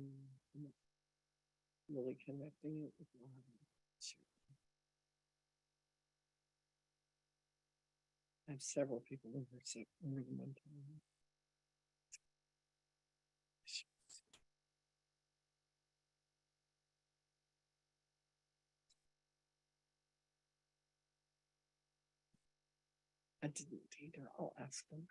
I'm not really connecting it with I have several people in here, so more than one time. I didn't either. I'll ask them.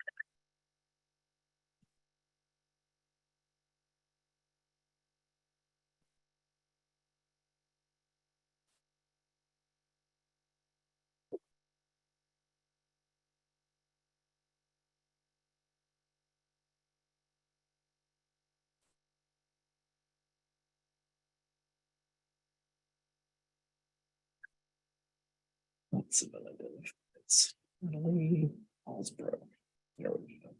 Let's see what I did. It's Natalie Allsbrook. There we go.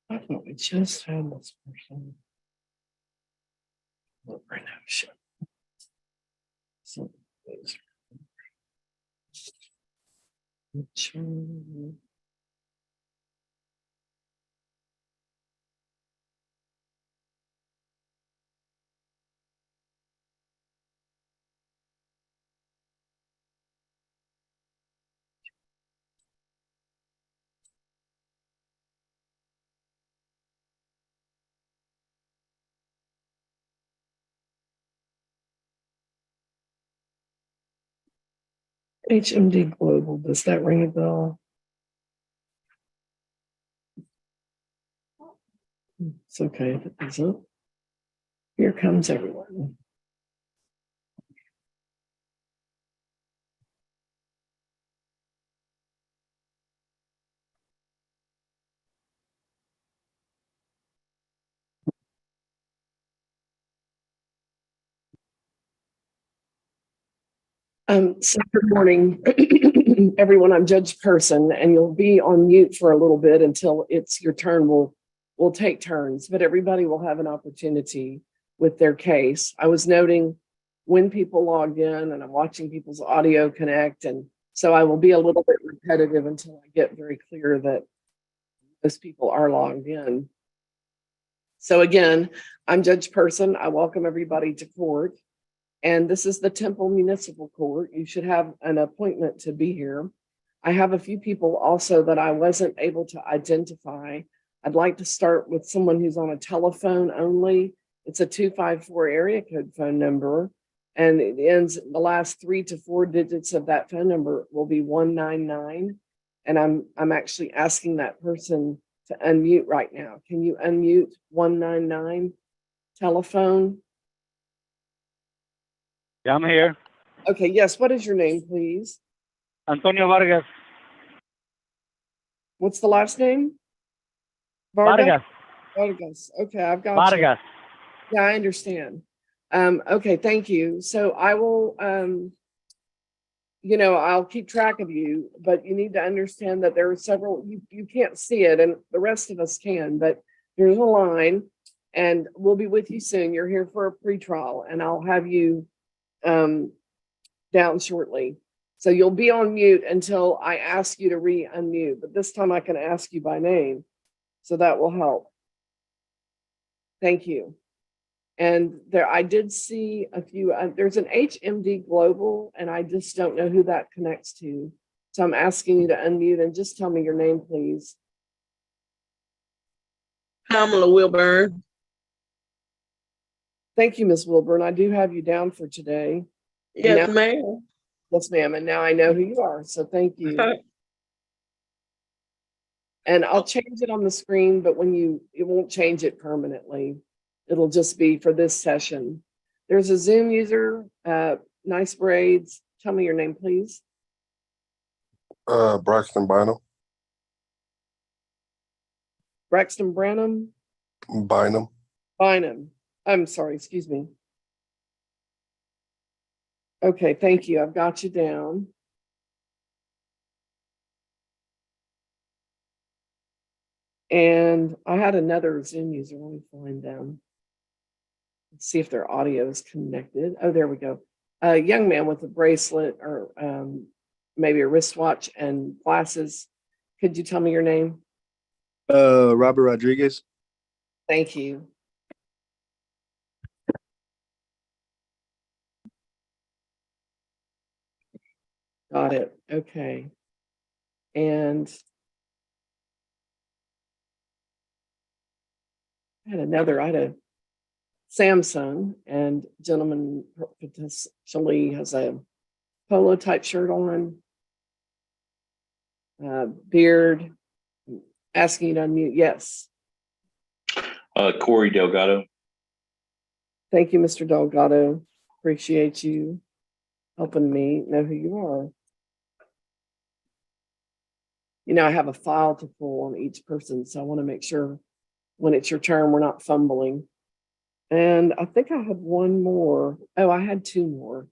I thought we just had this person. Look right now, shit. So, HMD Global, does that ring a bell? It's okay if it doesn't. Here comes everyone. So good morning, everyone. I'm Judge Person, and you'll be on mute for a little bit until it's your turn. We'll take turns, but everybody will have an opportunity with their case. I was noting when people logged in, and I'm watching people's audio connect, and so I will be a little bit repetitive until I get very clear that those people are logged in. So again, I'm Judge Person. I welcome everybody to court. And this is the Temple Municipal Court. You should have an appointment to be here. I have a few people also that I wasn't able to identify. I'd like to start with someone who's on a telephone only. It's a 254 area code phone number, and it ends, the last 3 to 4 digits of that phone number will be 199. And I'm actually asking that person to unmute right now. Can you unmute 199 telephone? Yeah, I'm here. Okay, yes. What is your name, please? Antonio Vargas. What's the last name? Vargas. Vargas. Okay, I've got Vargas. you. Yeah, I understand. Okay, thank you. So I will, I'll keep track of you, but you need to understand that there are several, you can't see it, and the rest of us can, but there's a line, and we'll be with you soon. You're here for a pretrial, and I'll have you down shortly. So you'll be on mute until I ask you to unmute, but this time I can ask you by name. So that will help. Thank you. And there, I did see a few, there's an HMD Global, and I just don't know who that connects to. So I'm asking you to unmute and just tell me your name, please. Pamela Wilburn. Thank you, Ms. Wilburn. I do have you down for today. Yes, ma'am. Yes, ma'am. And now I know who you are. So thank you. And I'll change it on the screen, but it won't change it permanently. It'll just be for this session. There's a Zoom user, nice braids. Tell me your name, please. Braxton Bynum. Braxton Branham? Bynum. Bynum. I'm sorry, excuse me. Okay, thank you. I've got you down. And I had another Zoom user. Let me find them. Let's see if their audio is connected. Oh, there we go. A young man with a bracelet or maybe a wristwatch and glasses. Could you tell me your name? Robert Rodriguez. Thank you. Got it. Okay. And I had a Samsung, and gentleman potentially has a polo type shirt on, beard, asking you to unmute. Yes. Corey Delgado. Thank you, Mr. Delgado. Appreciate you helping me know who you are. You know, I have a file to pull on each person, so I want to make sure when it's your turn, we're not fumbling. And I think I have one more. Oh, I had two more.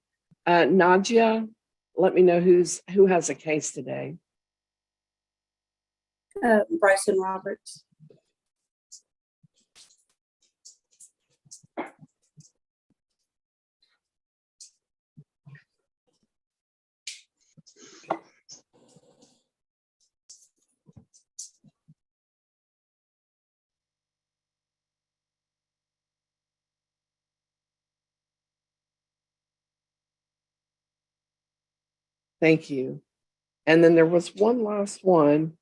Nadia, let me know who has a case today. Bryson Roberts. Thank you. And then there was one last one,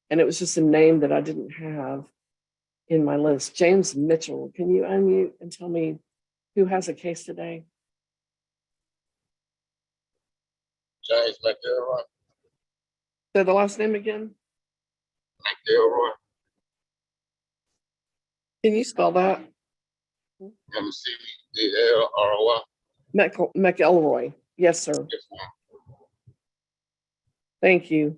and it was just a name that I didn't have in my list. James Mitchell, can you unmute and tell me who has a case today? James McElroy. Say the last name again. McElroy. Can you spell that? McElroy. McElroy. Yes, sir. Yes, ma'am. Thank you.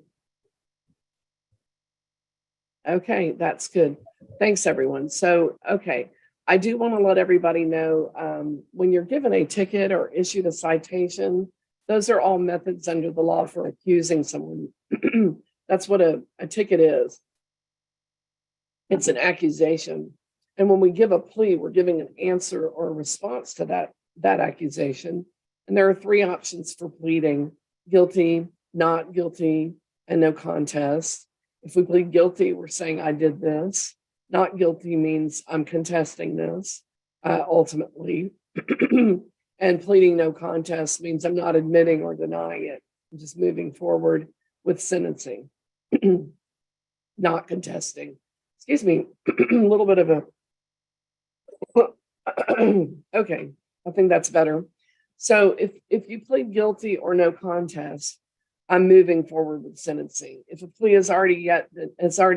Okay, that's good. Thanks, everyone. So, okay, I do want to let everybody know when you're given a ticket or issued a citation, those are all methods under the law for accusing someone. That's what a ticket is. It's an accusation. And when we give a plea, we're giving an answer or a response to that accusation. And there are three options for pleading: guilty, not guilty, and no contest. If we plead guilty, we're saying I did this. Not guilty means I'm contesting this ultimately. And pleading no contest means I'm not admitting or denying it. I'm just moving forward with sentencing, not contesting. Excuse me, a little bit of a, okay, I think that's better. So if you plead guilty or no contest, I'm moving forward with sentencing. If a plea has already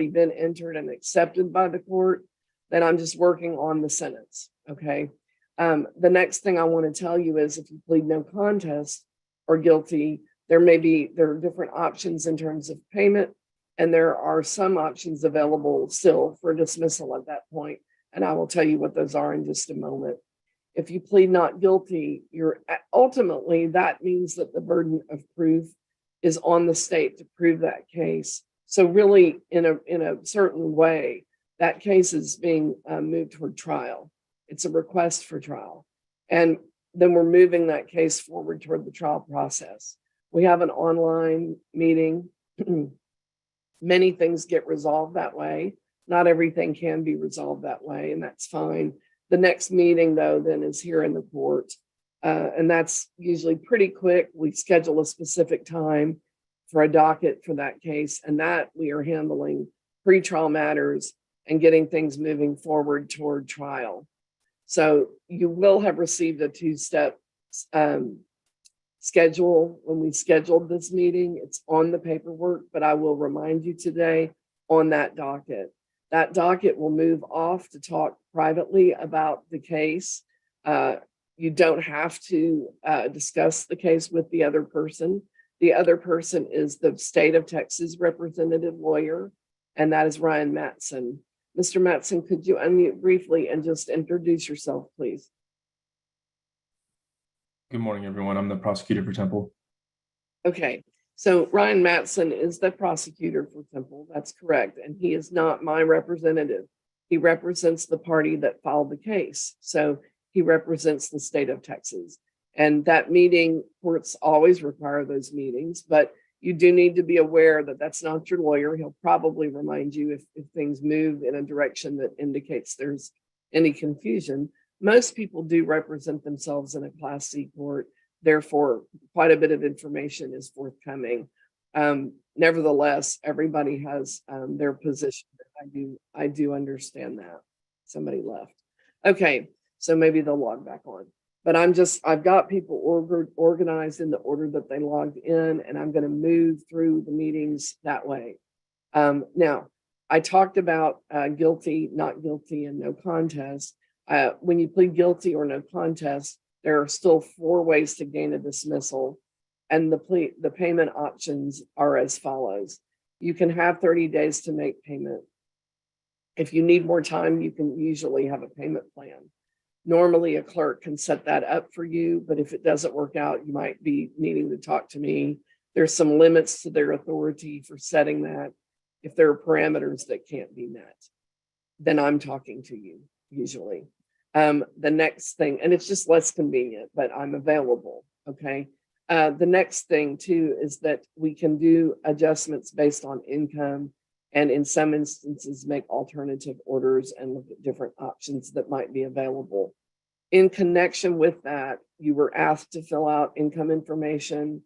been entered and accepted by the court, then I'm just working on the sentence. Okay. The next thing I want to tell you is if you plead no contest or guilty, there are different options in terms of payment, and there are some options available still for dismissal at that point. And I will tell you what those are in just a moment. If you plead not guilty, ultimately that means that the burden of proof is on the state to prove that case. So really, in a certain way, that case is being moved toward trial. It's a request for trial. And then we're moving that case forward toward the trial process. We have an online meeting. Many things get resolved that way. Not everything can be resolved that way, and that's fine. The next meeting, though, then is here in the court. And that's usually pretty quick. We schedule a specific time for a docket for that case, and that we are handling pretrial matters and getting things moving forward toward trial. So you will have received a two-step schedule when we scheduled this meeting. It's on the paperwork, but I will remind you today on that docket. That docket will move off to talk privately about the case. You don't have to discuss the case with the other person. The other person is the state of Texas representative lawyer, and that is Ryan Matson. Mr. Matson, could you unmute briefly and just introduce yourself, please? Good morning, everyone. I'm the prosecutor for Temple. Okay, so Ryan Matson is the prosecutor for Temple. That's correct. And he is not my representative. He represents the party that filed the case. So he represents the state of Texas. And that meeting, courts always require those meetings, but you do need to be aware that that's not your lawyer. He'll probably remind you if things move in a direction that indicates there's any confusion. Most people do represent themselves in a Class C court. Therefore, quite a bit of information is forthcoming. Nevertheless, everybody has their position. I do understand that. Somebody left. Okay, so maybe they'll log back on. But I've got people organized in the order that they logged in, and I'm going to move through the meetings that way. Now, I talked about guilty, not guilty, and no contest. When you plead guilty or no contest, there are still 4 ways to gain a dismissal, and the payment options are as follows. You can have 30 days to make payment. If you need more time, you can usually have a payment plan. Normally, a clerk can set that up for you, but if it doesn't work out, you might be needing to talk to me. There's some limits to their authority for setting that. If there are parameters that can't be met, then I'm talking to you usually. The next thing, and it's just less convenient, but I'm available, okay? The next thing too is that we can do adjustments based on income, and in some instances make alternative orders and look at different options that might be available. In connection with that, you were asked to fill out income information.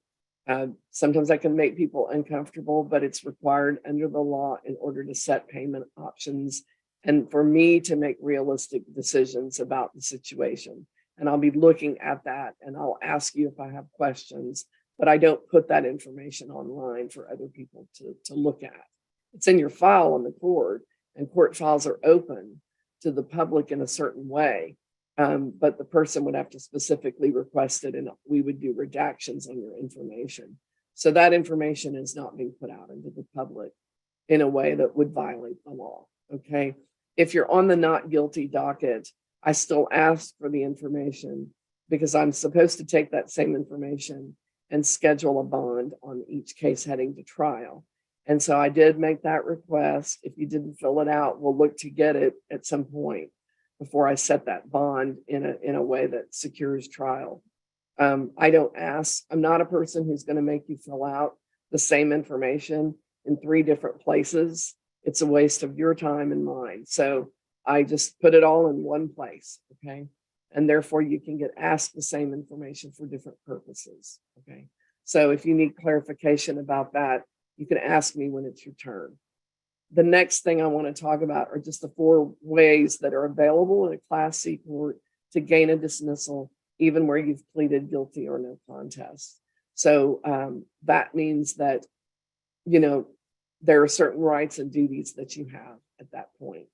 Sometimes I can make people uncomfortable, but it's required under the law in order to set payment options and for me to make realistic decisions about the situation. And I'll be looking at that, and I'll ask you if I have questions, but I don't put that information online for other people to look at. It's in your file in the court, and court files are open to the public in a certain way. But the person would have to specifically request it, and we would do redactions on your information. So that information is not being put out into the public in a way that would violate the law, okay? If you're on the not guilty docket, I still ask for the information because I'm supposed to take that same information and schedule a bond on each case heading to trial. And so I did make that request. If you didn't fill it out, we'll look to get it at some point before I set that bond in a way that secures trial. I don't ask. I'm not a person who's going to make you fill out the same information in 3 different places. It's a waste of your time and mine. So I just put it all in one place, okay? And therefore you can get asked the same information for different purposes, okay? So if you need clarification about that, you can ask me when it's your turn. The next thing I want to talk about are just the 4 ways that are available in a Class C court to gain a dismissal, even where you've pleaded guilty or no contest. So that means that, you know, there are certain rights and duties that you have at that point.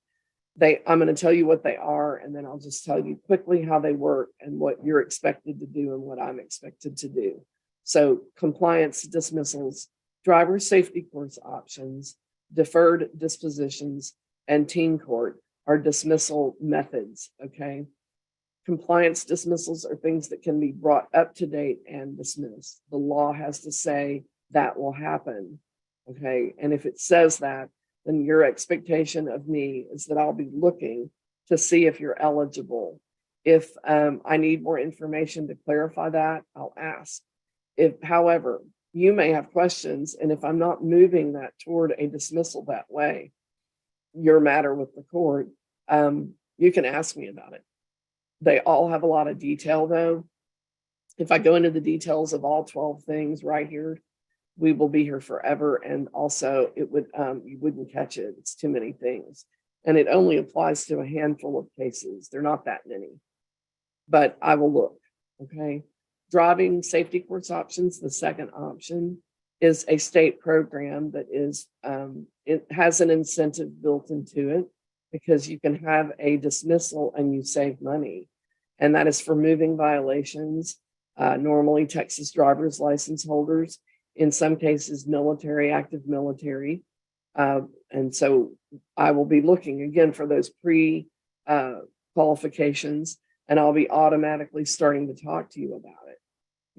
I'm going to tell you what they are, and then I'll just tell you quickly how they work and what you're expected to do and what I'm expected to do. So compliance dismissals, driver safety course options, deferred dispositions, and teen court are dismissal methods, okay? Compliance dismissals are things that can be brought up to date and dismissed. The law has to say that will happen, okay? And if it says that, then your expectation of me is that I'll be looking to see if you're eligible. If I need more information to clarify that, I'll ask. However, you may have questions, and if I'm not moving that toward a dismissal that way, your matter with the court, you can ask me about it. They all have a lot of detail though. If I go into the details of all 12 things right here, we will be here forever. And also it would, you wouldn't catch it. It's too many things. And it only applies to a handful of cases. They're not that many, but I will look, okay? Driving safety course options, the second option is a state program that is, it has an incentive built into it because you can have a dismissal and you save money. And that is for moving violations, normally Texas driver's license holders, in some cases military, active military. And so I will be looking again for those pre-qualifications, and I'll be automatically starting to talk to you about it.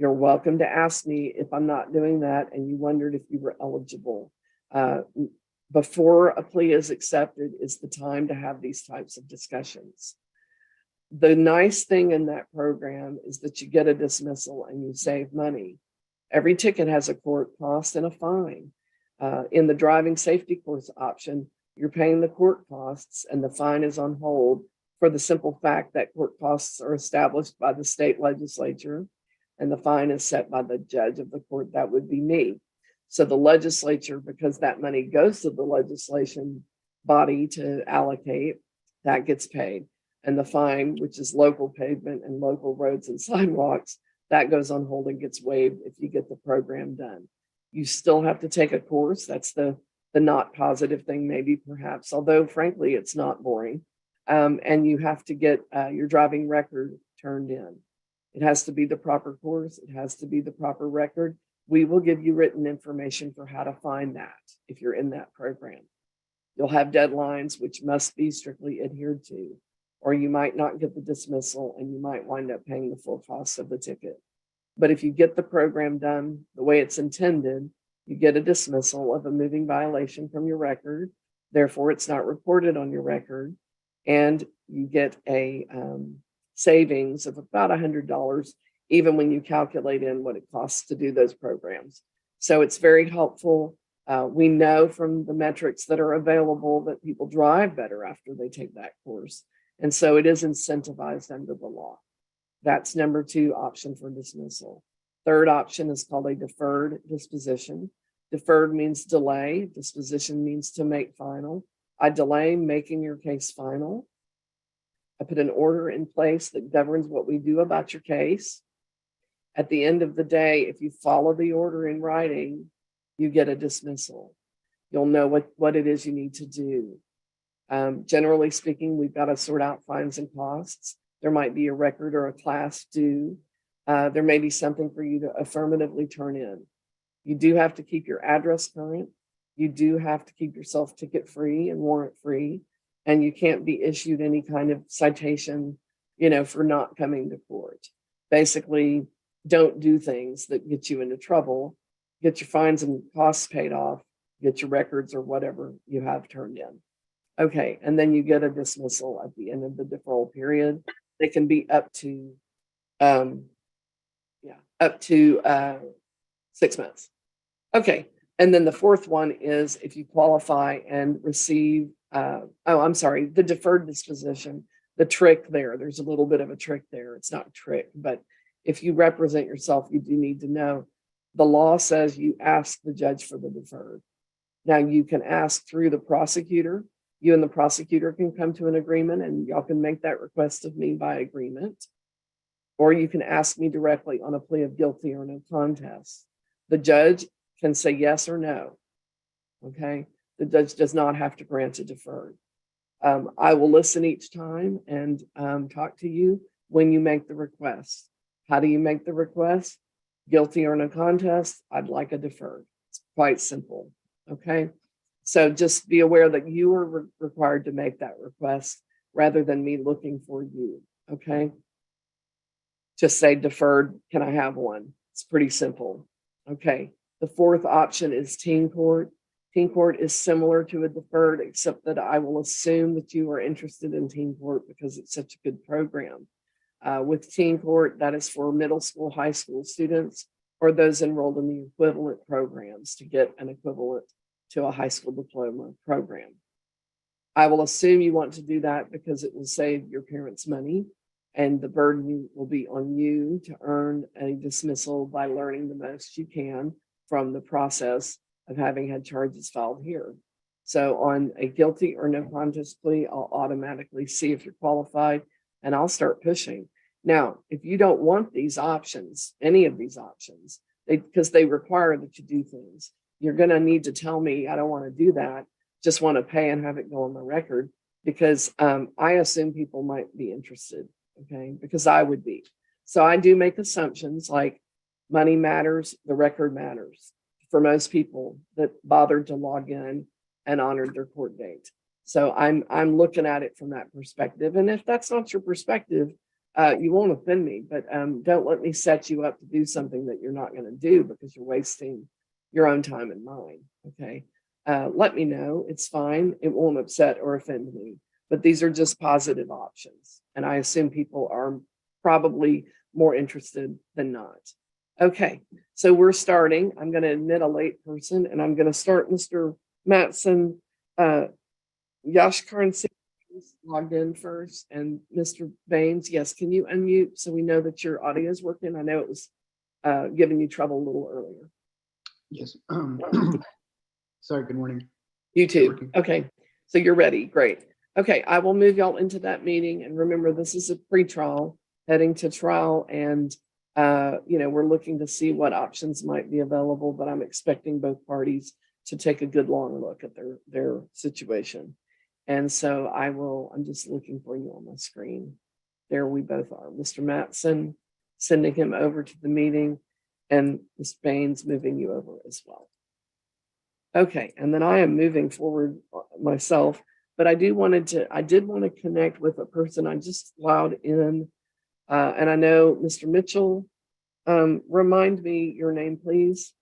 You're welcome to ask me if I'm not doing that and you wondered if you were eligible. Before a plea is accepted is the time to have these types of discussions. The nice thing in that program is that you get a dismissal and you save money. Every ticket has a court cost and a fine. In the driving safety course option, you're paying the court costs and the fine is on hold for the simple fact that court costs are established by the state legislature and the fine is set by the judge of the court. That would be me. So the legislature, because that money goes to the legislation body to allocate, that gets paid. And the fine, which is local pavement and local roads and sidewalks, that goes on hold and gets waived if you get the program done. You still have to take a course. That's the not positive thing, maybe perhaps, although frankly, it's not boring. And you have to get your driving record turned in. It has to be the proper course. It has to be the proper record. We will give you written information for how to find that if you're in that program. You'll have deadlines which must be strictly adhered to, or you might not get the dismissal and you might wind up paying the full cost of the ticket. But if you get the program done the way it's intended, you get a dismissal of a moving violation from your record. Therefore, it's not reported on your record. And you get a savings of about $100, even when you calculate in what it costs to do those programs. So it's very helpful. We know from the metrics that are available that people drive better after they take that course. And so it is incentivized under the law. That's number 2 option for dismissal. Third option is called a deferred disposition. Deferred means delay. Disposition means to make final. I delay making your case final. I put an order in place that governs what we do about your case. At the end of the day, if you follow the order in writing, you get a dismissal. You'll know what it is you need to do. Generally speaking, we've got to sort out fines and costs. There might be a record or a class due. There may be something for you to affirmatively turn in. You do have to keep your address current. You do have to keep yourself ticket free and warrant free. And you can't be issued any kind of citation, for not coming to court. Basically, don't do things that get you into trouble. Get your fines and costs paid off. Get your records or whatever you have turned in. Okay, and then you get a dismissal at the end of the deferral period. They can be up to 6 months. Okay, and then the fourth one is if you qualify and receive, the deferred disposition. The trick there's a little bit of a trick there. It's not a trick, but if you represent yourself, you do need to know the law says you ask the judge for the deferred. Now you can ask through the prosecutor. You and the prosecutor can come to an agreement and y'all can make that request of me by agreement. Or you can ask me directly on a plea of guilty or no contest. The judge can say yes or no. Okay. The judge does not have to grant a deferred. I will listen each time and talk to you when you make the request. How do you make the request? Guilty or no contest, I'd like a deferred. It's quite simple. Okay. So just be aware that you are required to make that request rather than me looking for you. Okay. Just say deferred. Can I have one? It's pretty simple. Okay. The fourth option is teen court. Teen court is similar to a deferred, except that I will assume that you are interested in teen court because it's such a good program. With teen court, that is for middle school, high school students, or those enrolled in the equivalent programs to get an equivalent to a high school diploma program. I will assume you want to do that because it will save your parents money and the burden will be on you to earn a dismissal by learning the most you can from the process of having had charges filed here. So on a guilty or no contest plea, I'll automatically see if you're qualified and I'll start pushing. Now, if you don't want these options, any of these options, because they require that you do things, you're going to need to tell me, I don't want to do that. Just want to pay and have it go on the record because I assume people might be interested. Okay. Because I would be. So I do make assumptions like money matters. The record matters for most people that bothered to log in and honored their court date. So I'm looking at it from that perspective. And if that's not your perspective, You won't offend me, but don't let me set you up to do something that you're not going to do because you're wasting your own time and mine. Okay. Let me know. It's fine. It won't upset or offend me, but these are just positive options. And I assume people are probably more interested than not. Okay. So we're starting. I'm going to admit a late person and I'm going to start Mr. Matson. Yashkarn logged in first, and Mr. Baines, yes, can you unmute so we know that your audio is working? I know it was giving you trouble a little earlier. Yes. Sorry, good morning. You too. Okay, so you're ready. Great. Okay, I will move y'all into that meeting. And remember, this is a pre-trial heading to trial, and we're looking to see what options might be available, but I'm expecting both parties to take a good long look at their situation. And so I'm just looking for you on my screen. There we both are. Mr. Matson, sending him over to the meeting, and Ms. Baines moving you over as well. Okay, and then I am moving forward myself, but I did want to connect with a person I just allowed in. And I know Mr. Mitchell, remind me your name, please.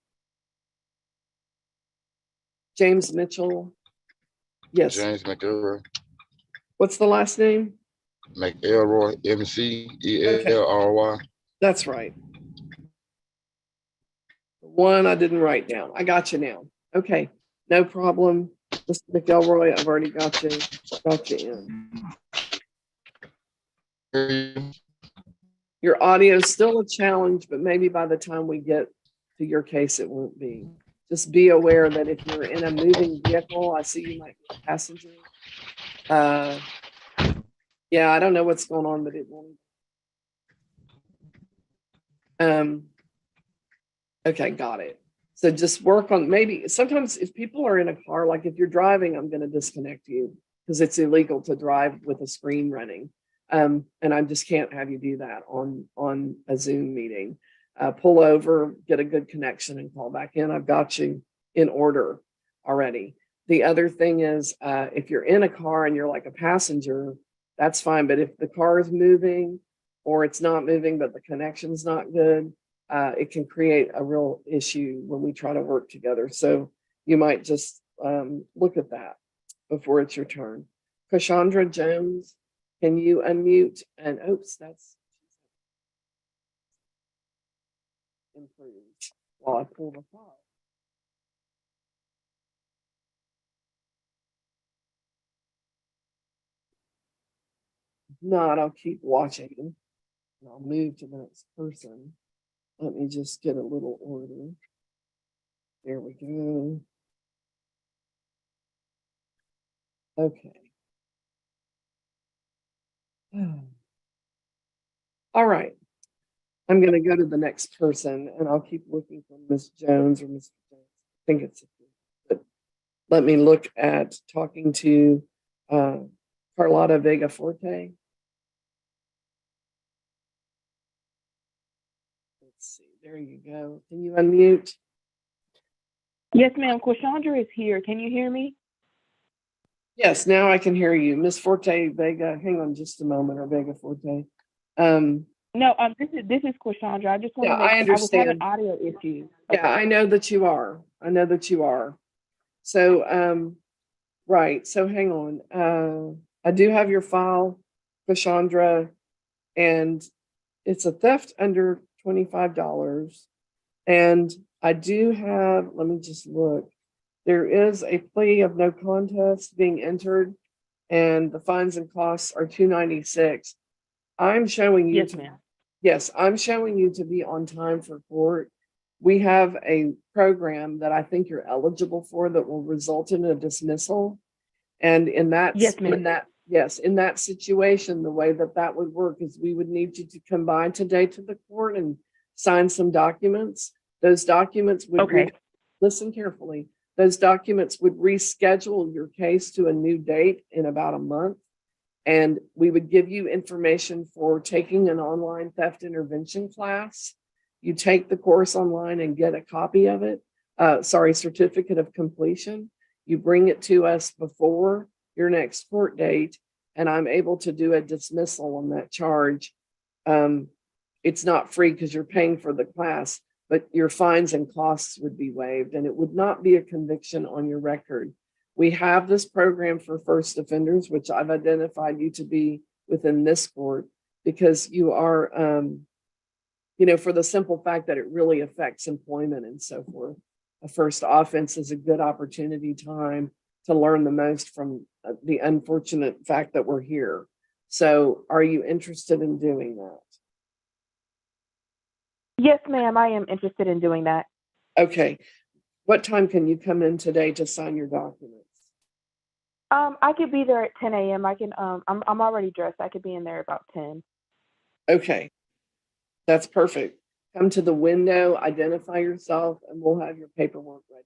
James Mitchell. Yes. James McElroy. What's the last name? McElroy, McElroy. That's right. The one I didn't write down. I got you now. Okay, no problem. Mr. McElroy, I've already got you in. Your audio is still a challenge, but maybe by the time we get to your case, it won't be. Just be aware that if you're in a moving vehicle, I see you might be a passenger. Yeah, I don't know what's going on, but it won't. Okay, got it. So just work on, maybe sometimes if people are in a car, like if you're driving, I'm going to disconnect you because it's illegal to drive with a screen running. And I just can't have you do that on a Zoom meeting. Pull over, get a good connection and call back in. I've got you in order already. The other thing is, if you're in a car and you're like a passenger, that's fine. But if the car is moving or it's not moving, but the connection's not good, it can create a real issue when we try to work together. So you might just look at that before it's your turn. Cassandra Jones, can you unmute? And oops, that's improved while I pull the file. If not, I'll keep watching and I'll move to the next person. Let me just get a little order. There we go. Okay. All right. I'm going to go to the next person and I'll keep looking for Miss Jones or Mr. Jones. I think it's, but let me look at talking to Carlotta Vega Forte. Let's see, there you go. Can you unmute? Yes, ma'am. Cassandra is here. Can you hear me? Yes, now I can hear you. Miss Forte Vega, hang on just a moment, or Vega Forte. No, this is Cassandra. I just want to make I sure. understand. I was having audio issues. Yeah, I know that you are. I know that you are. So, right. So hang on. I do have your file, Cassandra, and it's a theft under $25. And I do have, let me just look. There is a plea of no contest being entered, and the fines and costs are $296. I'm showing you. Yes, ma'am. Yes, I'm showing you to be on time for court. We have a program that I think you're eligible for that will result in a dismissal. And in that, yes, ma'am. In that situation, the way that would work is we would need you to come by today to the court and sign some documents. Those documents would listen carefully. Those documents would reschedule your case to a new date in about a month. And we would give you information for taking an online theft intervention class. You take the course online and get a copy of it, certificate of completion. You bring it to us before your next court date, and I'm able to do a dismissal on that charge it's not free because you're paying for the class, but your fines and costs would be waived and it would not be a conviction on your record. We have this program for first offenders, which I've identified you to be within this court because you are, for the simple fact that it really affects employment and so forth. A first offense is a good opportunity time to learn the most from the unfortunate fact that we're here. So are you interested in doing that? Yes, ma'am, I am interested in doing that. Okay. What time can you come in today to sign your documents? I could be there at 10 a.m. I can, I'm already dressed. I could be in there about 10. Okay. That's perfect. Come to the window, identify yourself, and we'll have your paperwork ready.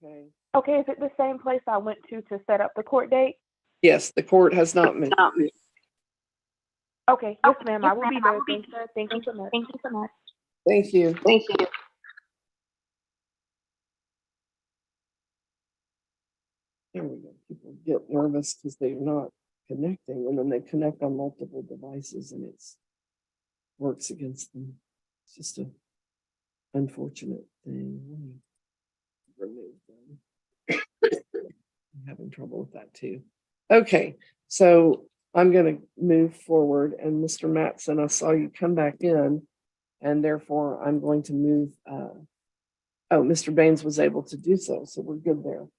Okay. Okay, is it the same place I went to set up the court date? Yes, the court has not moved. Okay, yes, ma'am, I will be there. Thank you so much. Thank you so much. Thank you. Thank you. There we go. People get nervous because they're not connecting, and then they connect on multiple devices, and it works against them. It's just an unfortunate thing. Let me remove them. I'm having trouble with that too. Okay, so I'm going to move forward, and Mr. Matson, I saw you come back in, and therefore I'm going to move. Mr. Baines was able to do so, so we're good there.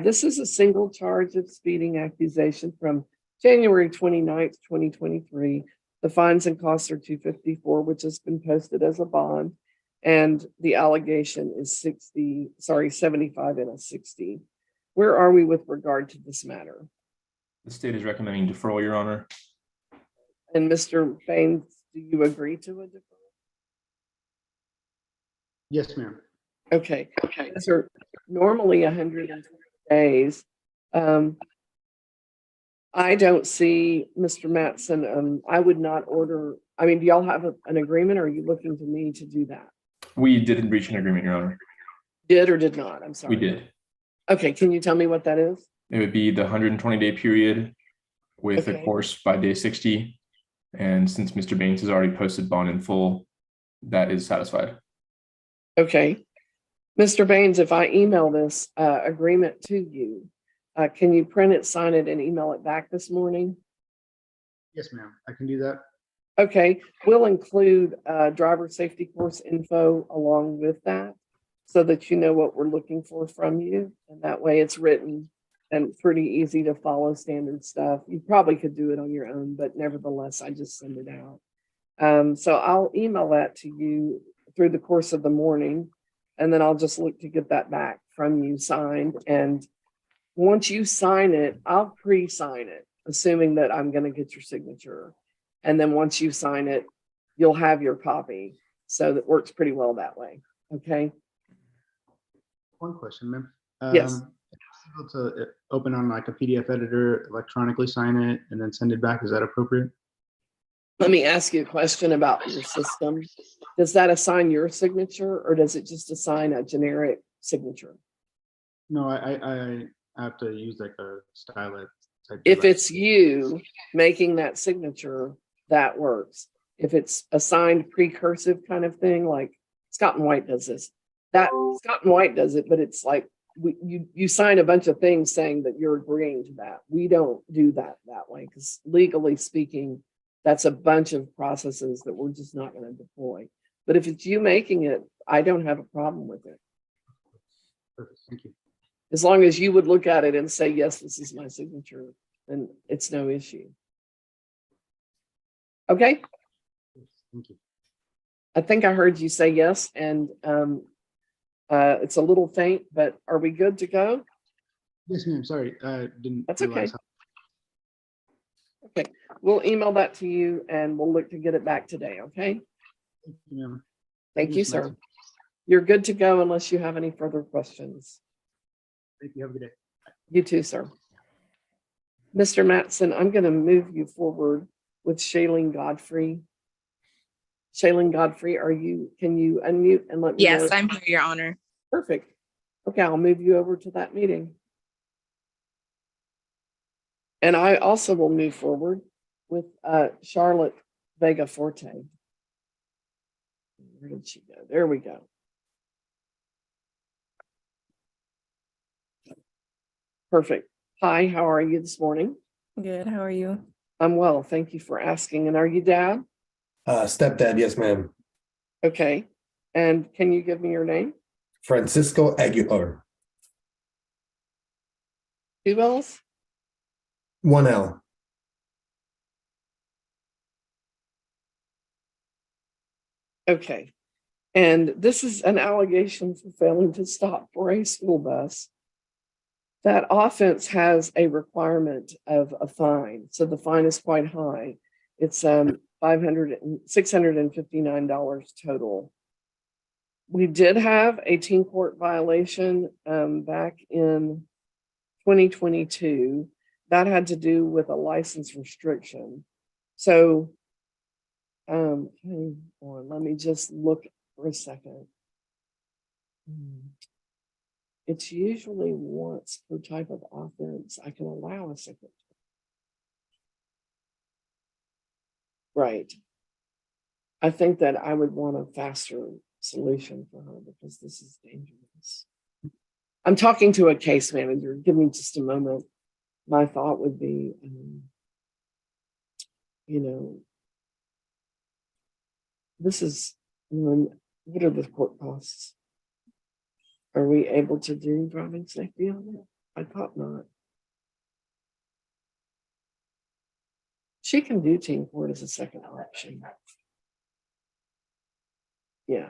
This is a single charge of speeding accusation from January 29th, 2023. The fines and costs are $254, which has been posted as a bond. And the allegation is 75 and a 60. Where are we with regard to this matter? The state is recommending deferral, Your Honor. And Mr. Baines, do you agree to a deferral? Yes, ma'am. Okay. Those are normally 120 days. I don't see Mr. Matson. I would not order. I mean, do y'all have an agreement, or are you looking to me to do that? We did reach an agreement, Your Honor. Did or did not? I'm sorry. We did. Okay. Can you tell me what that is? It would be the 120-day period with a course by day 60. And since Mr. Baines has already posted bond in full, that is satisfied. Okay. Mr. Baines, if I email this agreement to you, can you print it, sign it, and email it back this morning? Yes, ma'am. I can do that. Okay. We'll include driver safety course info along with that so that you know what we're looking for from you. And that way it's written and pretty easy to follow standard stuff. You probably could do it on your own, but nevertheless, I just send it out. So I'll email that to you through the course of the morning, and then I'll just look to get that back from you signed. And once you sign it, I'll pre-sign it, assuming that I'm going to get your signature. And then once you sign it, you'll have your copy. So that works pretty well that way. Okay. One question, ma'am. Yes. Able to open on like a PDF editor, electronically sign it, and then send it back. Is that appropriate? Let me ask you a question about your system. Does that assign your signature, or does it just assign a generic signature? No, I have to use like a stylus type If device. it's you making that signature, that works. If it's assigned precursive kind of thing, like Scott and White does this, that Scott and White does it, but it's like you sign a bunch of things saying that you're agreeing to that. We don't do that way because legally speaking, that's a bunch of processes that we're just not going to deploy. But if it's you making it, I don't have a problem with it. Perfect. Thank you. As long as you would look at it and say, yes, this is my signature, then it's no issue. Okay. Thank you. I think I heard you say yes, and it's a little faint, but are we good to go? Yes, ma'am. Sorry, I didn't. That's okay. realize Okay, we'll email that to you and we'll look to get it back today, okay? Thank you, ma'am. Thank you, sir. You're good to go unless you have any further questions. Thank you. Have a good day. You too, sir. Mr. Matson, I'm going to move you forward with Shailene Godfrey. Shailene Godfrey, can you unmute and let me know? Yes, I'm here, Your Honor. Perfect. Okay, I'll move you over to that meeting. And I also will move forward with Charlotte Vega Forte. Where did she go? There we go. Perfect. Hi, how are you this morning? Good. How are you? I'm well. Thank you for asking. And are you dad? Stepdad, yes, ma'am. Okay. And can you give me your name? Francisco Aguilar. 2 L's? 1 L. Okay. And this is an allegation for failing to stop for a school bus. That offense has a requirement of a fine. So the fine is quite high. It's $659 total. We did have a teen court violation back in 2022. That had to do with a license restriction. So hang on, let me just look for a second. It's usually once per type of offense. I can allow a second. Right. I think that I would want a faster solution for her because this is dangerous. I'm talking to a case manager. Give me just a moment. My thought would be, this is, what are the court costs? Are we able to do driving safety on it? I thought not. She can do teen court as a second option. Yeah.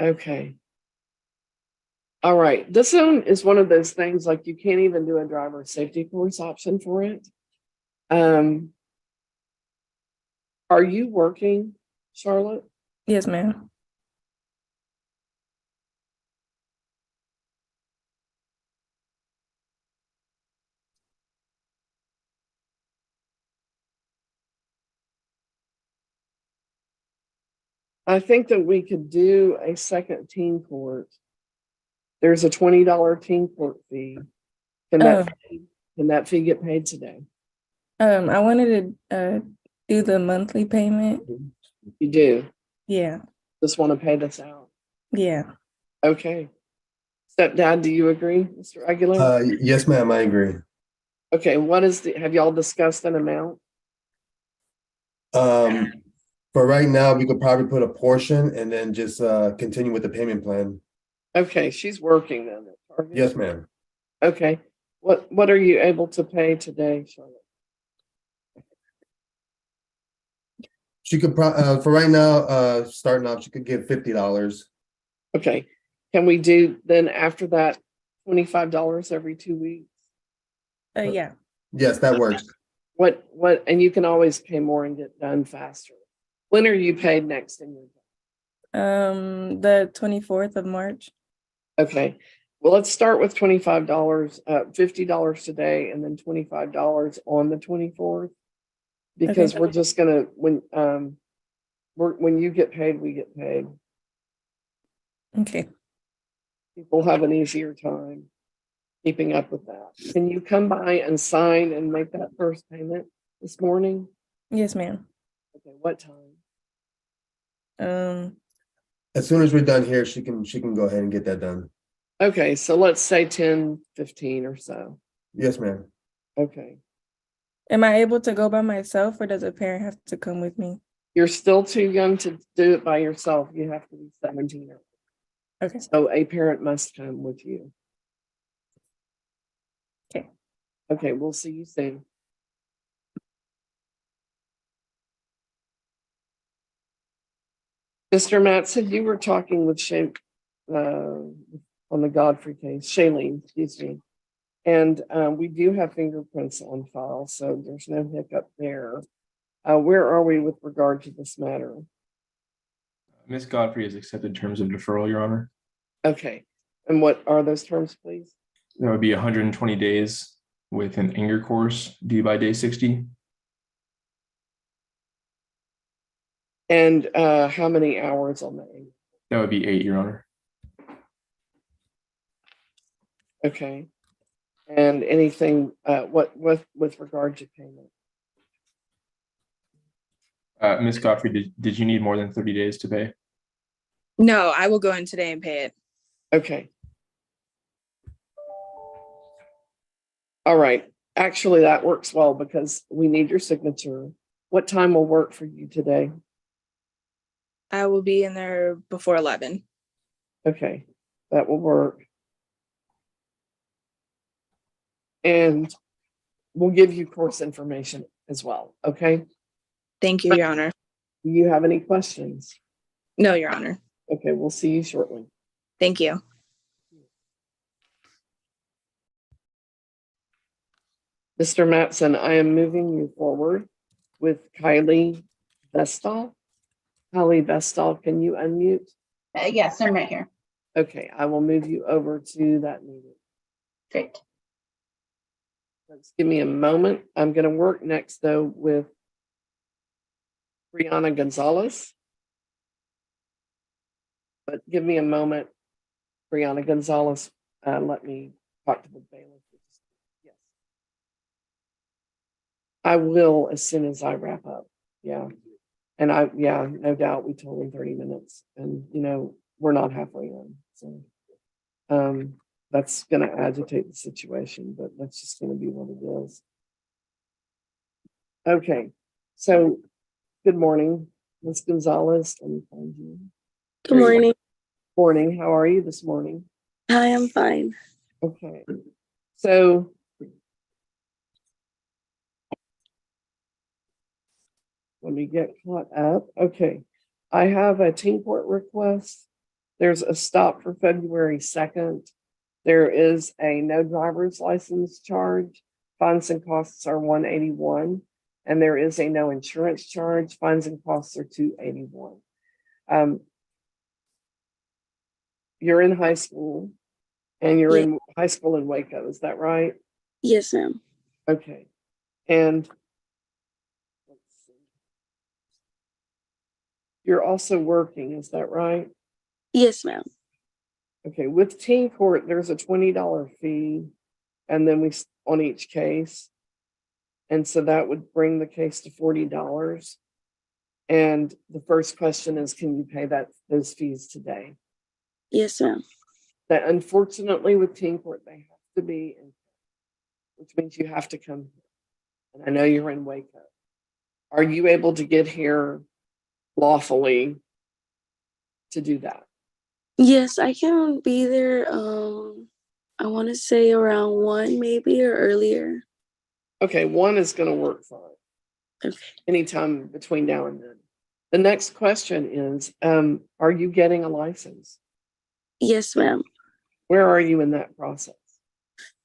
Okay. All right. This one is one of those things like you can't even do a driver safety course option for it. Are you working, Charlotte? Yes, ma'am. I think that we could do a second teen court. There's a $20 teen court fee. Can that fee get paid today? I wanted to do the monthly payment. You do? Yeah. Just want to pay this out? Yeah. Okay. Stepdad, do you agree, Mr. Aguilar? Yes, ma'am, I agree. Okay, have y'all discussed an amount? For right now, we could probably put a portion and then just continue with the payment plan. Okay, she's working then at Target? Yes, ma'am. Okay. What are you able to pay today, Charlotte? She could for right now, starting off, she could give $50. Okay. Can we do then after that $25 every 2 weeks? Yeah. Yes, that works. And you can always pay more and get done faster. When are you paid next in your job? The 24th of March. Okay. Well, let's start with $25, $50 today, and then $25 on the 24th. Because we're just gonna when you get paid, we get paid. Okay. People have an easier time keeping up with that. Can you come by and sign and make that first payment this morning? Yes, ma'am. Okay, what time? As soon as we're done here, she can go ahead and get that done. Okay, so let's say 10:15 or so. Yes, ma'am. Okay. Am I able to go by myself or does a parent have to come with me? You're still too young to do it by yourself. You have to be 17 or older. Okay. So a parent must come with you. Okay. Okay, we'll see you soon. Mr. Matt said you were talking with on the Godfrey case, Shailene, excuse me. And we do have fingerprints on file, so there's no hiccup there. Where are we with regard to this matter? Ms. Godfrey has accepted terms of deferral, Your Honor. Okay. And what are those terms, please? That would be 120 days with an anger course due by day 60. And how many hours on the anger? That would be 8, Your Honor. Okay. And anything, what with regard to payment? Ms. Godfrey, did you need more than 30 days to pay? No, I will go in today and pay it. Okay. All right. Actually, that works well because we need your signature. What time will work for you today? I will be in there before 11. Okay, that will work. And we'll give you course information as well, okay? Thank you, Your Honor. Do you have any questions? No, Your Honor. Okay, we'll see you shortly. Thank you. Mr. Mattson, I am moving you forward with Kylie Vestal. Kylie Vestal, can you unmute? Yes, I'm right here. Okay, I will move you over to that meeting. Great. Let's give me a moment. I'm going to work next though with Brianna Gonzalez. But give me a moment, Brianna Gonzalez. Let me talk to the bailiff. Yes. I will as soon as I wrap up. Yeah. And no doubt we told him 30 minutes and we're not halfway in. So that's going to agitate the situation, but that's just going to be what it is. Okay. So good morning, Ms. Gonzalez. Let me find you. Good morning. Morning. How are you this morning? Hi, I'm fine. Okay. So let me get caught up. Okay. I have a team court request. There's a stop for February 2nd. There is a no driver's license charge. Fines and costs are $181. And there is a no insurance charge. Fines and costs are $281. You're in high school and you're in high school in Waco. Is that right? Yes, ma'am. Okay. And let's see. You're also working, is that right? Yes, ma'am. Okay, with teen court, there's a $20 fee, and then we on each case. And so that would bring the case to $40. And the first question is, can you pay those fees today? Yes, ma'am. That unfortunately with teen court, they have to be in, which means you have to come here. And I know you're in Waco. Are you able to get here lawfully to do that? Yes, I can be there. I want to say around 1 maybe or earlier. Okay, 1 is going to work fine. Okay. Anytime between now and then. The next question is, are you getting a license? Yes, ma'am. Where are you in that process?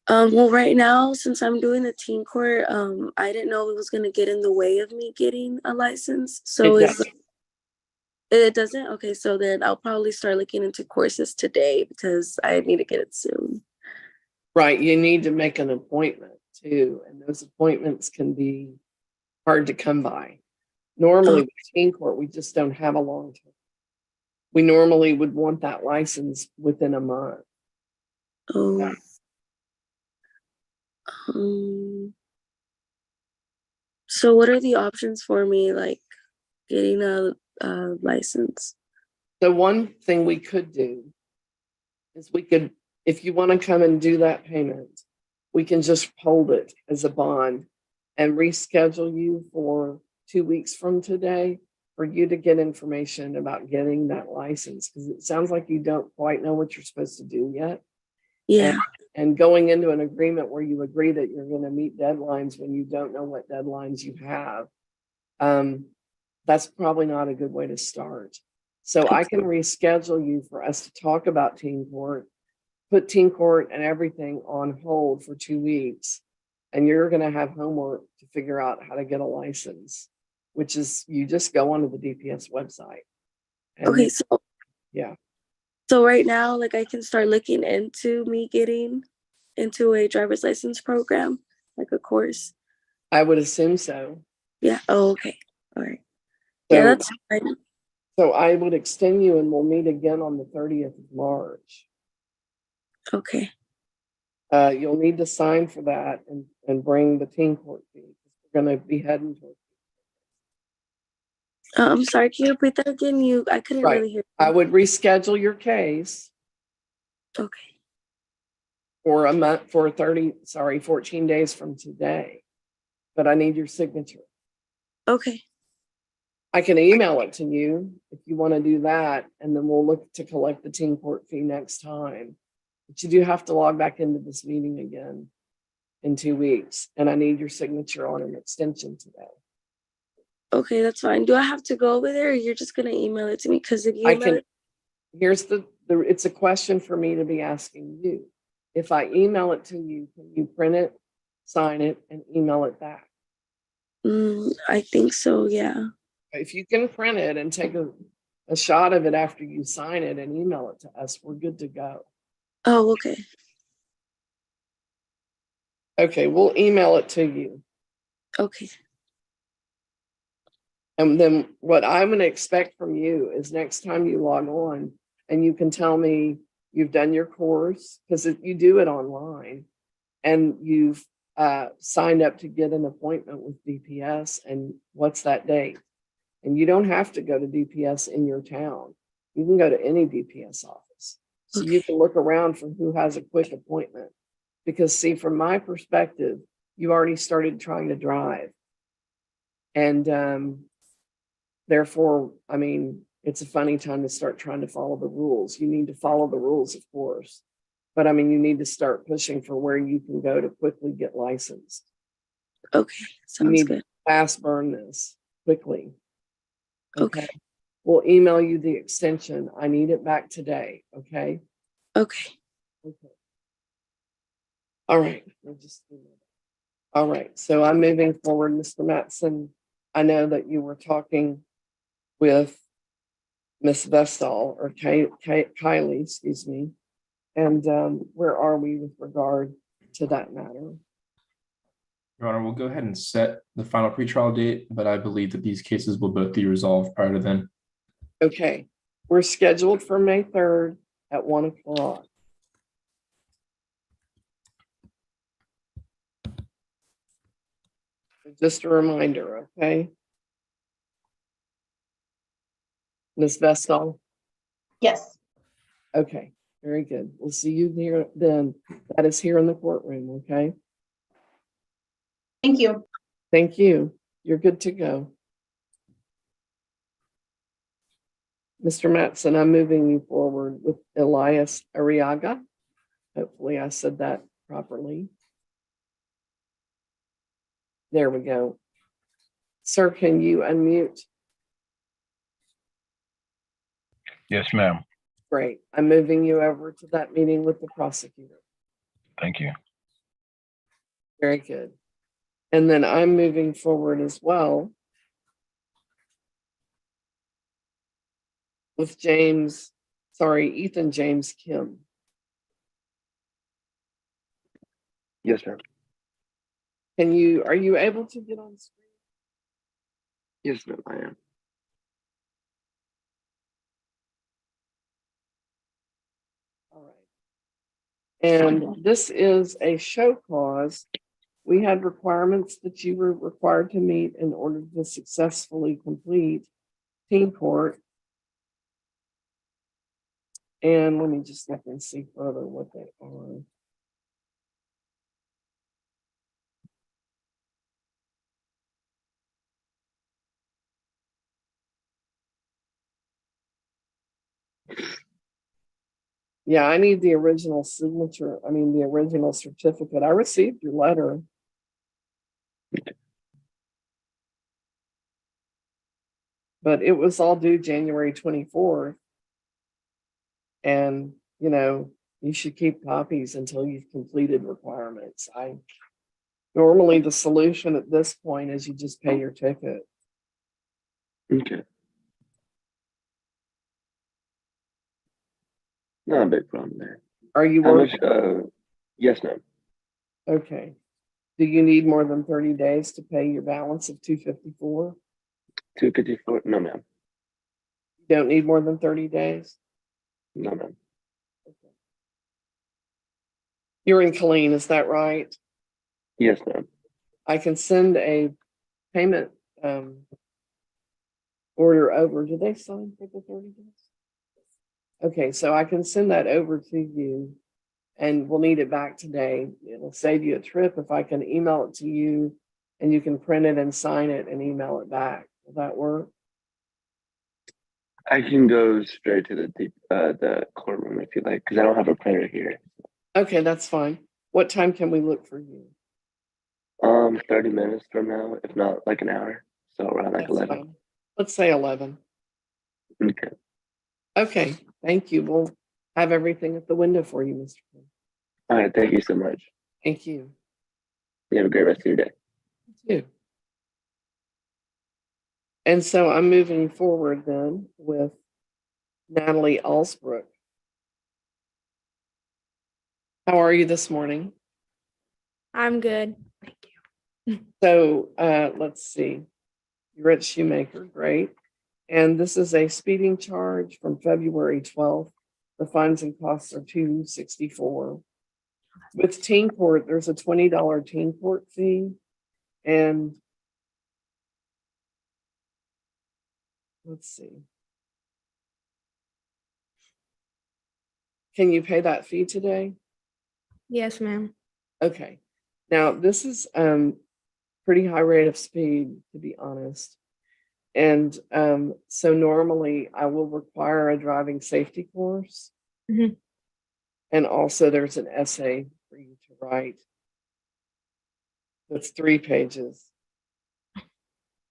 Well, right now, since I'm doing the teen court, I didn't know it was going to get in the way of me getting a license. So it doesn't? Okay, so then I'll probably start looking into courses today because I need to get it soon. Right, you need to make an appointment too, and those appointments can be hard to come by. Normally with teen court, we just don't have a long term. We normally would want that license within a month. Oh. Yeah. So what are the options for me, like getting a license? The one thing we could do is if you want to come and do that payment, we can just hold it as a bond and reschedule you for 2 weeks from today for you to get information about getting that license, because it sounds like you don't quite know what you're supposed to do yet. Yeah. And going into an agreement where you agree that you're going to meet deadlines when you don't know what deadlines you have, that's probably not a good way to start. So I can reschedule you for us to talk about teen court, put teen court and everything on hold for 2 weeks. And you're going to have homework to figure out how to get a license, which is you just go onto the DPS website. Okay, so yeah. So right now, like I can start looking into me getting into a driver's license program, like a course. I would assume so. Yeah. Oh, okay. All right. So, yeah, that's fine. So I would extend you and we'll meet again on the 30th of March. Okay. You'll need to sign for that and bring the teen court fee. We're gonna be heading towards. I'm sorry, can you repeat that again? I couldn't Right. really hear. I would reschedule your case Okay. for a month, 14 days from today. But I need your signature. Okay. I can email it to you if you want to do that, and then we'll look to collect the teen court fee next time. But you do have to log back into this meeting again in 2 weeks, and I need your signature on an extension today. Okay, that's fine. Do I have to go over there, or you're just gonna email it to me? Because if you email it, Here's it's a question for me to be asking you. If I email it to you, can you print it, sign it, and email it back? I think so. Yeah. If you can print it and take a shot of it after you sign it and email it to us, we're good to go. Oh, okay. Okay, we'll email it to you. Okay. And then what I'm going to expect from you is next time you log on and you can tell me you've done your course, because if you do it online and you've signed up to get an appointment with DPS, and what's that date? And you don't have to go to DPS in your town. You can go to any DPS office. So you can look around for who has a quick appointment. Because see, from my perspective, you already started trying to drive. And therefore, I mean, it's a funny time to start trying to follow the rules. You need to follow the rules, of course. But I mean, you need to start pushing for where you can go to quickly get licensed. Okay, sounds good. To fast burn this quickly. Okay. We'll email you the extension. I need it back today. Okay. Okay. Okay. All right. All right. So I'm moving forward, Mr. Matson. I know that you were talking with Miss Vestal or Kylie, excuse me. And where are we with regard to that matter? Your Honor, we'll go ahead and set the final pretrial date, but I believe that these cases will both be resolved prior to then. Okay, we're scheduled for May 3rd at 1 o'clock. Just a reminder, okay? Ms. Vestal? Yes. Okay, very good. We'll see you here then. That is here in the courtroom, okay? Thank you. Thank you. You're good to go. Mr. Matson, I'm moving you forward with Elias Arriaga. Hopefully I said that properly. There we go. Sir, can you unmute? Yes, ma'am. Great. I'm moving you over to that meeting with the prosecutor. Thank you. Very good. And then I'm moving forward as well with Ethan James Kim. Yes, ma'am. Are you able to get on screen? Yes, ma'am, I am. All right. And this is a show cause. We had requirements that you were required to meet in order to successfully complete teen court. And let me just look and see further what they are. Yeah, I need the original signature. I mean, the original certificate. I received your letter. But it was all due January 24th. And, you know, you should keep copies until you've completed requirements. Normally the solution at this point is you just pay your ticket. Okay. Not a big problem there. Are you How much? working? Yes, ma'am. Okay. Do you need more than 30 days to pay your balance of $254? 254? No, ma'am. You don't need more than 30 days? No, ma'am. Okay. You're in Killeen, is that right? Yes, ma'am. I can send a payment order over. Do they sign for the 30 days? Okay, so I can send that over to you and we'll need it back today. It'll save you a trip if I can email it to you and you can print it and sign it and email it back. Will that work? I can go straight to the courtroom if you like, because I don't have a printer here. Okay, that's fine. What time can we look for you? 30 minutes from now, if not like an hour. So around like That's 11. fine. Let's say 11. Okay. Okay, thank you. We'll have everything at the window for you, Mr. Quinn. All right. Thank you so much. Thank you. You have a great rest of your day. You too. And so I'm moving forward then with Natalie Alsbrook. How are you this morning? I'm good. Thank you. So let's see. You're at Shoemaker, great. And this is a speeding charge from February 12th. The fines and costs are $264. With teen court, there's a $20 teen court fee. And let's see. Can you pay that fee today? Yes, ma'am. Okay. Now this is pretty high rate of speed, to be honest. And so normally I will require a driving safety course. Mhm. And also there's an essay for you to write. That's 3 pages.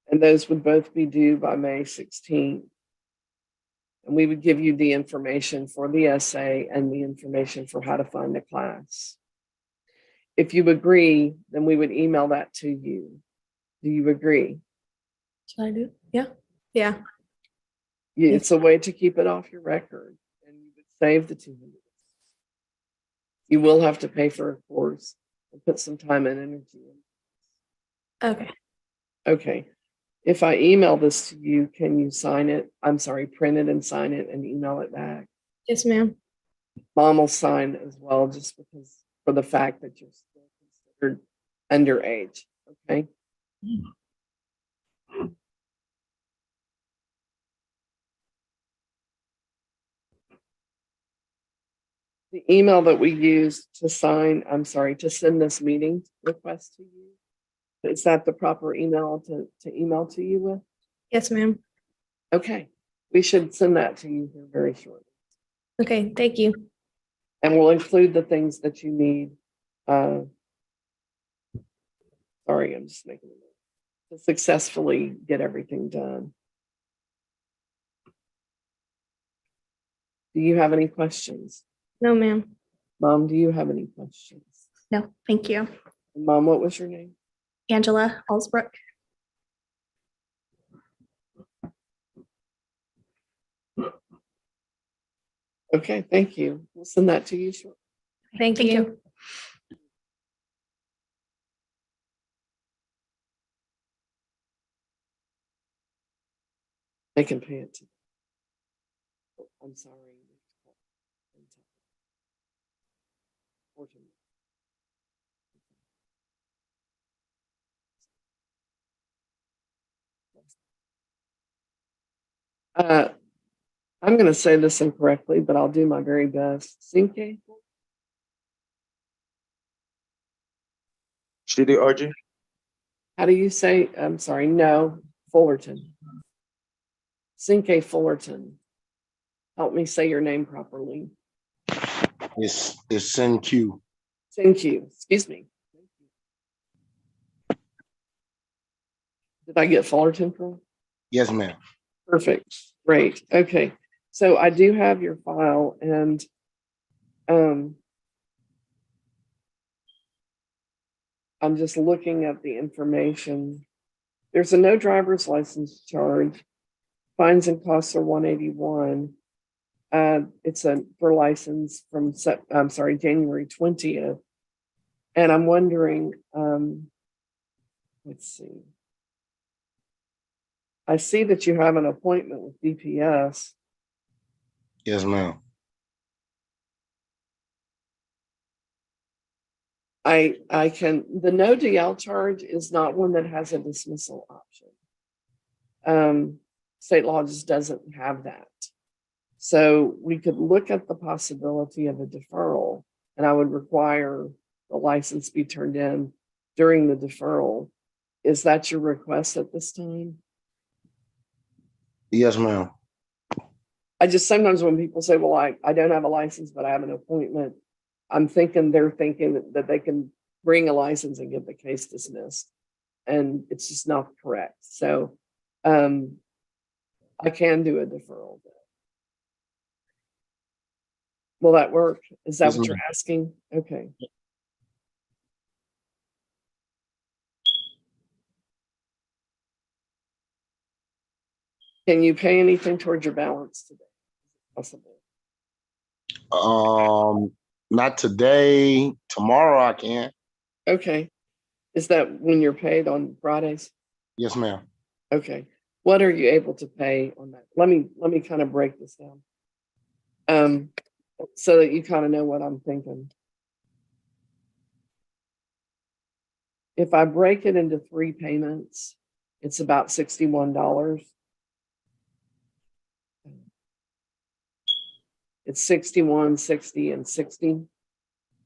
And those would both be due by May 16th. And we would give you the information for the essay and the information for how to find a class. If you agree, then we would email that to you. Do you agree? Should I do? Yeah. Yeah. It's a way to keep it off your record and you would save the 200. You will have to pay for a course and put some time and energy in. Okay. Okay. If I email this to you, can you sign it? I'm sorry, print it and sign it and email it back. Yes, ma'am. Mom will sign as well, just because for the fact that you're still considered underage. Okay. The email that we use to to send this meeting request to you, is that the proper email to email to you with? Yes, ma'am. Okay. We should send that to you here very shortly. Okay. Thank you. And we'll include the things that you need. Sorry, I'm just making a note. To successfully get everything done. Do you have any questions? No, ma'am. Mom, do you have any questions? No, thank you. Mom, what was your name? Angela Alsbrook. Okay, thank you. We'll send that to you shortly. Thank you. They can pay it to. I'm sorry. I'm going to say this incorrectly, but I'll do my very best. Sinke? Shitty RG? How do you say? I'm sorry. No, Fullerton. Sinke Fullerton. Help me say your name properly. It's SenQ. Thank you. Excuse me. Did I get Fullerton correct? Yes, ma'am. Perfect. Great. Okay. So I do have your file and I'm just looking at the information. There's a no driver's license charge. Fines and costs are $181. It's for license from January 20th. And I'm wondering, let's see. I see that you have an appointment with DPS. Yes, ma'am. I can, the no DL charge is not one that has a dismissal option. State law just doesn't have that. So we could look at the possibility of a deferral, and I would require the license be turned in during the deferral. Is that your request at this time? Yes, ma'am. I just sometimes when people say, well, I don't have a license, but I have an appointment, I'm thinking they're thinking that they can bring a license and get the case dismissed. And it's just not correct. So I can do a deferral. Will that work? Is that Yes, what you're ma'am. asking? Okay. Can you pay anything towards your balance today? Possible. Not today. Tomorrow I can. Okay. Is that when you're paid on Fridays? Yes, ma'am. Okay. What are you able to pay on that? Let me kind of break this down. So that you kind of know what I'm thinking. If I break it into 3 payments, it's about $61. It's 61, 60, and 60.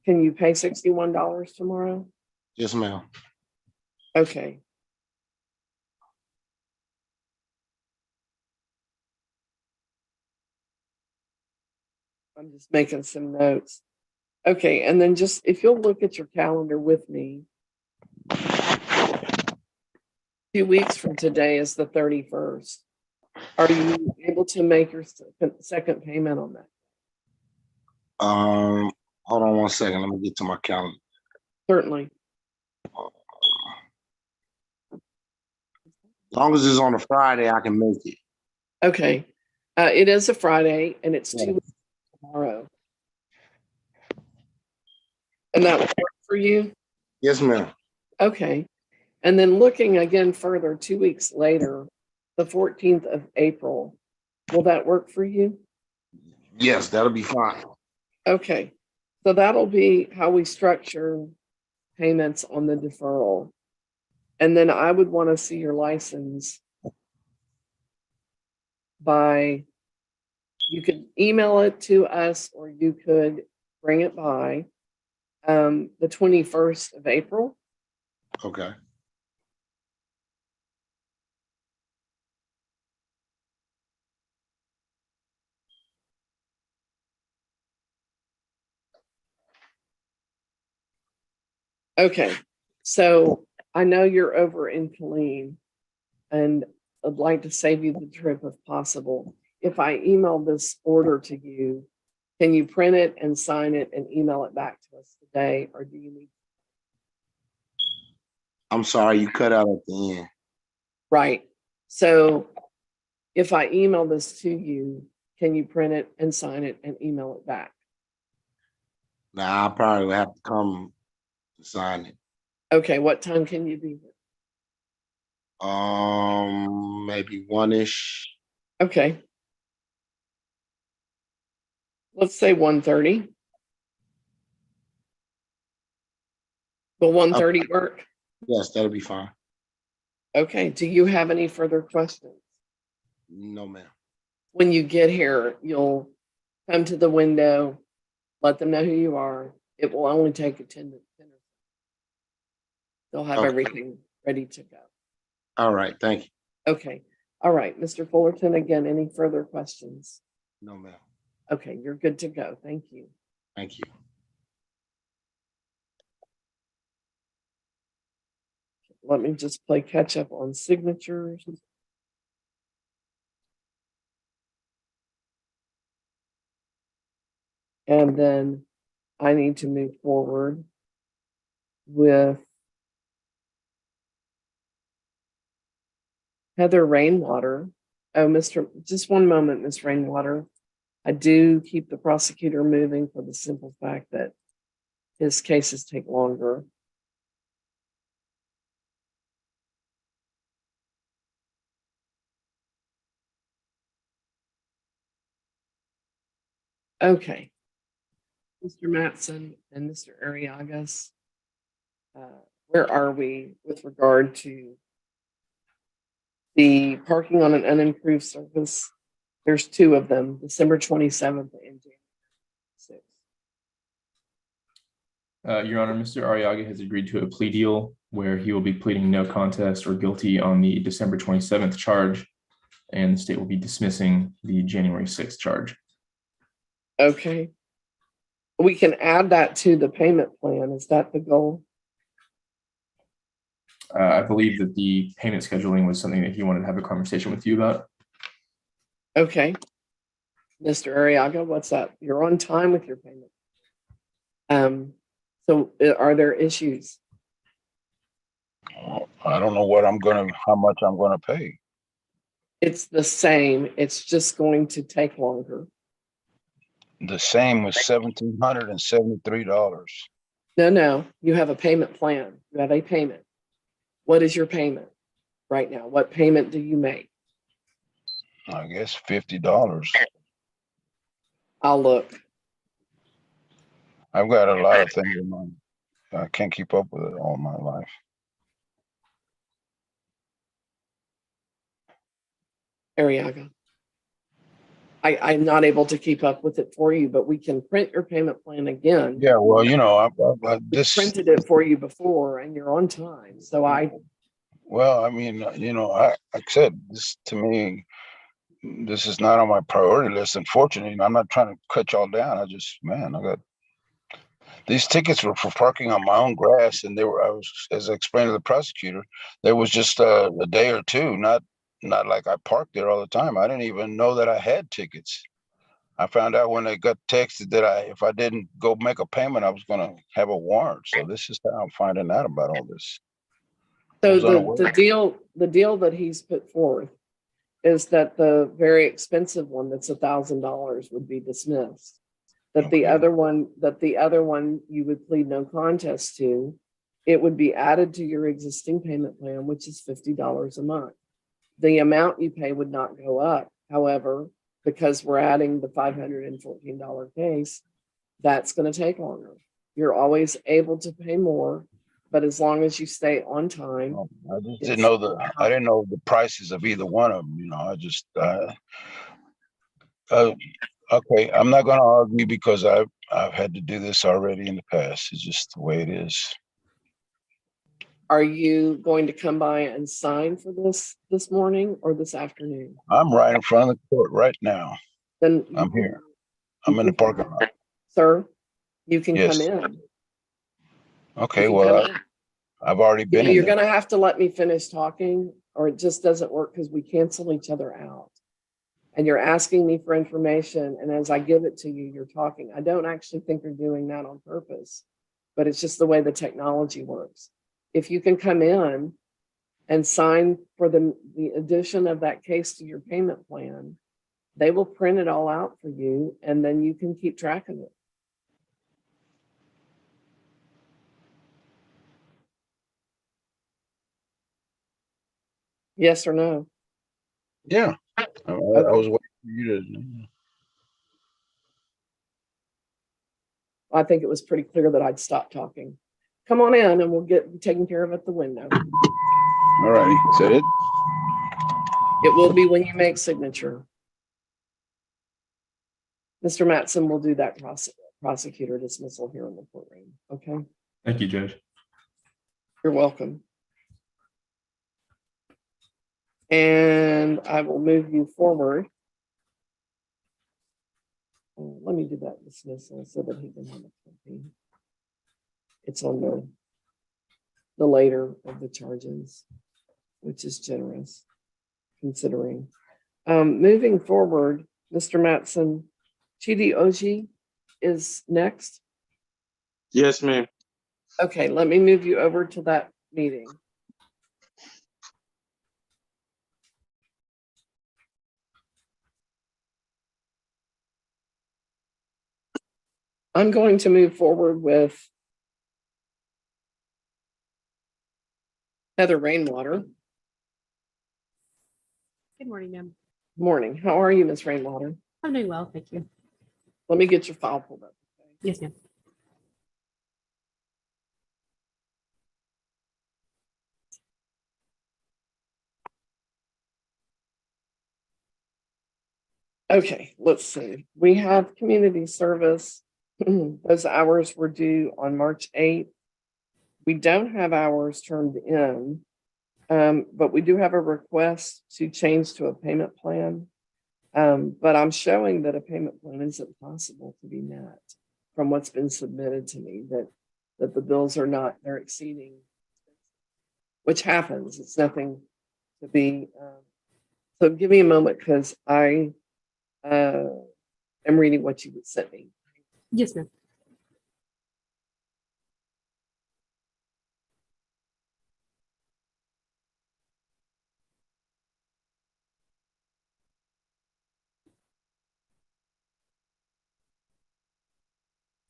Can you pay $61 tomorrow? Yes, ma'am. Okay. I'm just making some notes. Okay, and then just if you'll look at your calendar with me, 2 weeks from today is the 31st. Are you able to make your second payment on that? Hold on one second. Let me get to my calendar. Certainly. As long as it's on a Friday, I can make it. Okay. It is a Friday and it's 2 weeks tomorrow. And that will work for you? Yes, ma'am. Okay. And then looking again further, 2 weeks later, the 14th of April, will that work for you? Yes, that'll be fine. Okay. So that'll be how we structure payments on the deferral. And then I would want to see your license by, you could email it to us or you could bring it by the 21st of April. Okay. Okay. So I know you're over in Killeen and I'd like to save you the trip if possible. If I email this order to you, can you print it and sign it and email it back to us today, or do you need? I'm sorry, you cut out at the end. Right. So if I email this to you, can you print it and sign it and email it back? Now I probably will have to come to sign it. Okay. What time can you be here? Maybe 1-ish. Okay. Let's say 1:30. Will 1:30 work? Yes, that'll be fine. Okay. Do you have any further questions? No, ma'am. When you get here, you'll come to the window, let them know who you are. It will only take a 10 minutes. They'll have Okay. everything ready to go. All right, thank you. Okay. All right, Mr. Fullerton, again, any further questions? No, ma'am. Okay, you're good to go. Thank you. Thank you. Let me just play catch up on signatures. And then I need to move forward with Heather Rainwater. Oh, just one moment, Miss Rainwater. I do keep the prosecutor moving for the simple fact that his cases take longer. Okay. Mr. Matson and Mr. Ariagas, where are we with regard to the parking on an unimproved surface? There's two of them, December 27th and January 6th. Your Honor, Mr. Arriaga has agreed to a plea deal where he will be pleading no contest or guilty on the December 27th charge, and the state will be dismissing the January 6th charge. Okay. We can add that to the payment plan. Is that the goal? I believe that the payment scheduling was something that he wanted to have a conversation with you about. Okay. Mr. Arriaga, what's up? You're on time with your payment. So are there issues? I don't know how much I'm gonna pay. It's the same. It's just going to take longer. The same was $1,773. No, you have a payment plan. You have a payment. What is your payment right now? What payment do you make? I guess $50. I'll look. I've got a lot of things in mind. I can't keep up with it all my life. Arriaga. I'm not able to keep up with it for you, but we can print your payment plan again. Yeah, well, you know, I Printed it for you before and you're on time. So well, I mean, you know, like I said, this to me, this is not on my priority list. Unfortunately, I'm not trying to cut y'all down. I got these tickets were for parking on my own grass, and as I explained to the prosecutor, there was just a day or two, not like I parked there all the time. I didn't even know that I had tickets. I found out when I got texted that if I didn't go make a payment, I was going to have a warrant. So this is how I'm finding out about all this. So the deal that he's put forth is that the very expensive one that's $1,000 would be dismissed. That the other one you would plead no contest to, it would be added to your existing payment plan, which is $50 a month. The amount you pay would not go up. However, because we're adding the $514 case, that's going to take longer. You're always able to pay more, but as long as you stay on time. I just didn't know the prices of either one of them. You know, okay, I'm not going to argue because I've had to do this already in the past. It's just the way it is. Are you going to come by and sign for this morning or this afternoon? I'm right in front of the court right now. Then I'm here. I'm in the parking lot. Sir, you can come in. Okay, well, I've already been in. You're going to have to let me finish talking or it just doesn't work because we cancel each other out. And you're asking me for information, and as I give it to you, you're talking. I don't actually think you're doing that on purpose, but it's just the way the technology works. If you can come in and sign for the addition of that case to your payment plan, they will print it all out for you, and then you can keep track of it. Yes or no? Yeah. I was waiting for you to. I think it was pretty clear that I'd stop talking. Come on in and we'll get taken care of at the window. All righty. Is that it? It will be when you make signature. Mr. Matson will do that prosecutor dismissal here in the courtroom. Okay. Thank you, Judge. You're welcome. And I will move you forward. Let me do that dismissal so that he can have a copy. It's on the later of the charges, which is generous considering. Moving forward, Mr. Matson, Chidi Oji is next. Yes, ma'am. Okay, let me move you over to that meeting. I'm going to move forward with Heather Rainwater. Good morning, ma'am. Morning. How are you, Miss Rainwater? I'm doing well, thank you. Let me get your file pulled up. Yes, ma'am. Okay, let's see. We have community service. Those hours were due on March 8th. We don't have hours turned in, but we do have a request to change to a payment plan. But I'm showing that a payment plan isn't possible to be met from what's been submitted to me, that the bills are not, they're exceeding, which happens. It's nothing to be, so give me a moment because I am reading what you sent me. Yes, ma'am.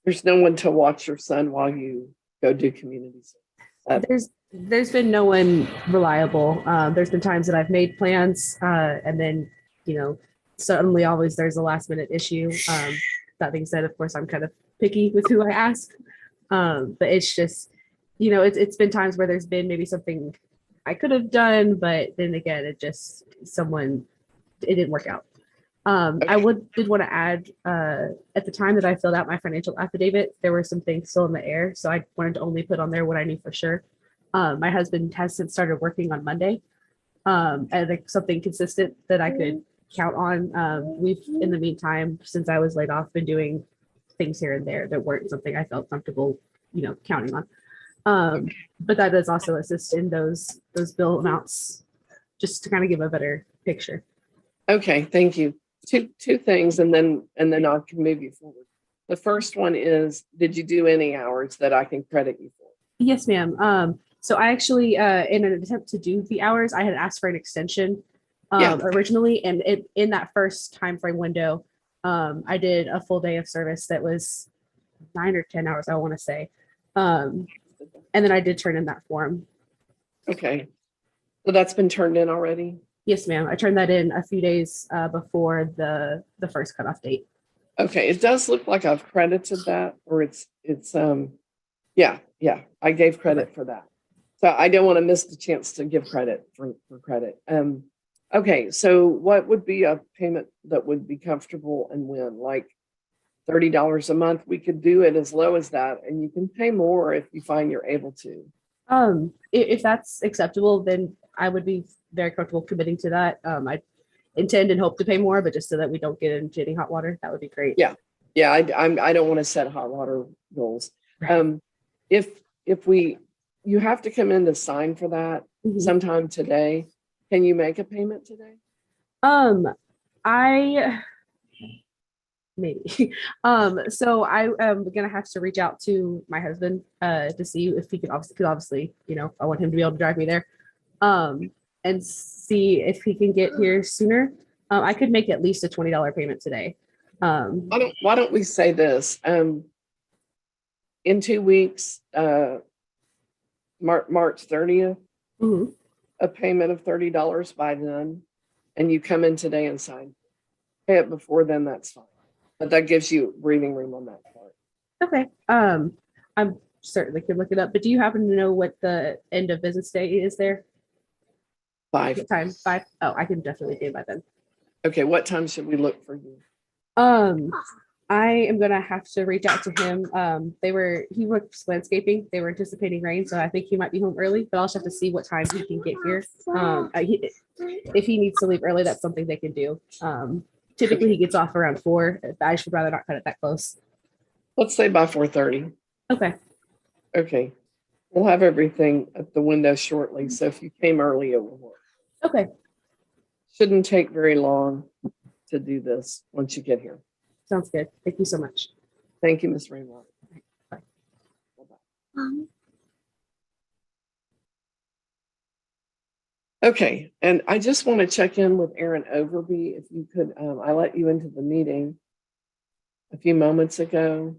There's no one to watch your son while you go do community service. There's been no one reliable. There's been times that I've made plans, and then, suddenly always there's a last minute issue. That being said, of course, I'm kind of picky with who I ask. But it's just, it's been times where there's been maybe something I could have done, but then again, it didn't work out. I did want to add, at the time that I filled out my financial affidavit, there were some things still in the air. So I wanted to only put on there what I knew for sure. My husband has since started working on Monday, and something consistent that I could count on. We've, in the meantime, since I was laid off, been doing things here and there that weren't something I felt comfortable, counting on. But that does also assist in those bill amounts, just to kind of give a better picture. Okay, thank you. Two things, and then I can move you forward. The first one is, did you do any hours that I can credit you for? Yes, ma'am. So I actually, in an attempt to do the hours, I had asked for an extension originally, and in that first time frame window, I did a full day of service that was 9 or 10 hours, I want to say, and then I did turn in that form. Okay, so that's been turned in already? Yes, ma'am. I turned that in a few days before the first cutoff date. Okay, it does look like I've credited that, or it's yeah, I gave credit for that. So I don't want to miss the chance to give credit for credit. Okay, so what would be a payment that would be comfortable and when? Like $30 a month? We could do it as low as that, and you can pay more if you find you're able to. If that's acceptable, then I would be very comfortable committing to that. I intend and hope to pay more, but just so that we don't get into any hot water, that would be great. Yeah, I don't want to set hot water goals. If you have to come in to sign for that sometime today, can you make a payment today? I maybe. So I am gonna have to reach out to my husband to see if he can obviously, I want him to be able to drive me there. And see if he can get here sooner. I could make at least a $20 payment today. Why don't we say this? In 2 weeks, March 30th, a payment of $30 by then, and you come in today and sign. Pay it before then, that's fine. But that gives you breathing room on that part. Okay. I'm certainly could look it up, but do you happen to know what the end of business day is there? 5. What time? 5? Oh, I can definitely do by then. Okay, what time should we look for you? I am gonna have to reach out to him. He works landscaping. They were anticipating rain, so I think he might be home early, but I'll just have to see what time he can get here. If he needs to leave early, that's something they can do. Typically he gets off around 4. I should rather not cut it that close. Let's say by 4:30. Okay. Okay. We'll have everything at the window shortly, so if you came early, it will work. Okay. Shouldn't take very long to do this once you get here. Sounds good. Thank you so much. Thank you, Ms. Raymond. Bye. Okay, and I just want to check in with Aaron Overby. If you could, I let you into the meeting a few moments ago.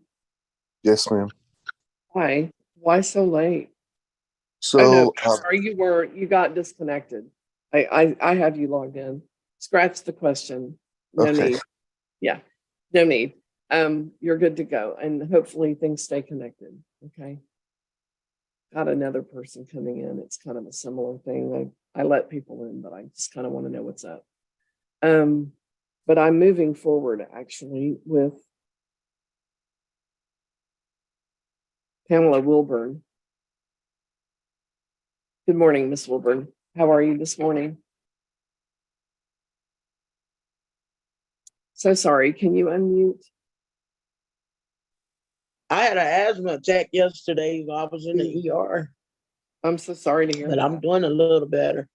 Yes, ma'am. Why? Why so late? So, oh, no, sorry, you got disconnected. I have you logged in. Scratch the question. No okay. need. Yeah, no need. You're good to go, and hopefully things stay connected. Okay. Got another person coming in. It's kind of a similar thing. I let people in, but I just kind of want to know what's up. but I'm moving forward actually with Pamela Wilburn. Good morning, Miss Wilburn. How are you this morning? So sorry, can you unmute? I had an asthma attack yesterday. I was in the ER. I'm so sorry to hear but that. I'm doing a little better.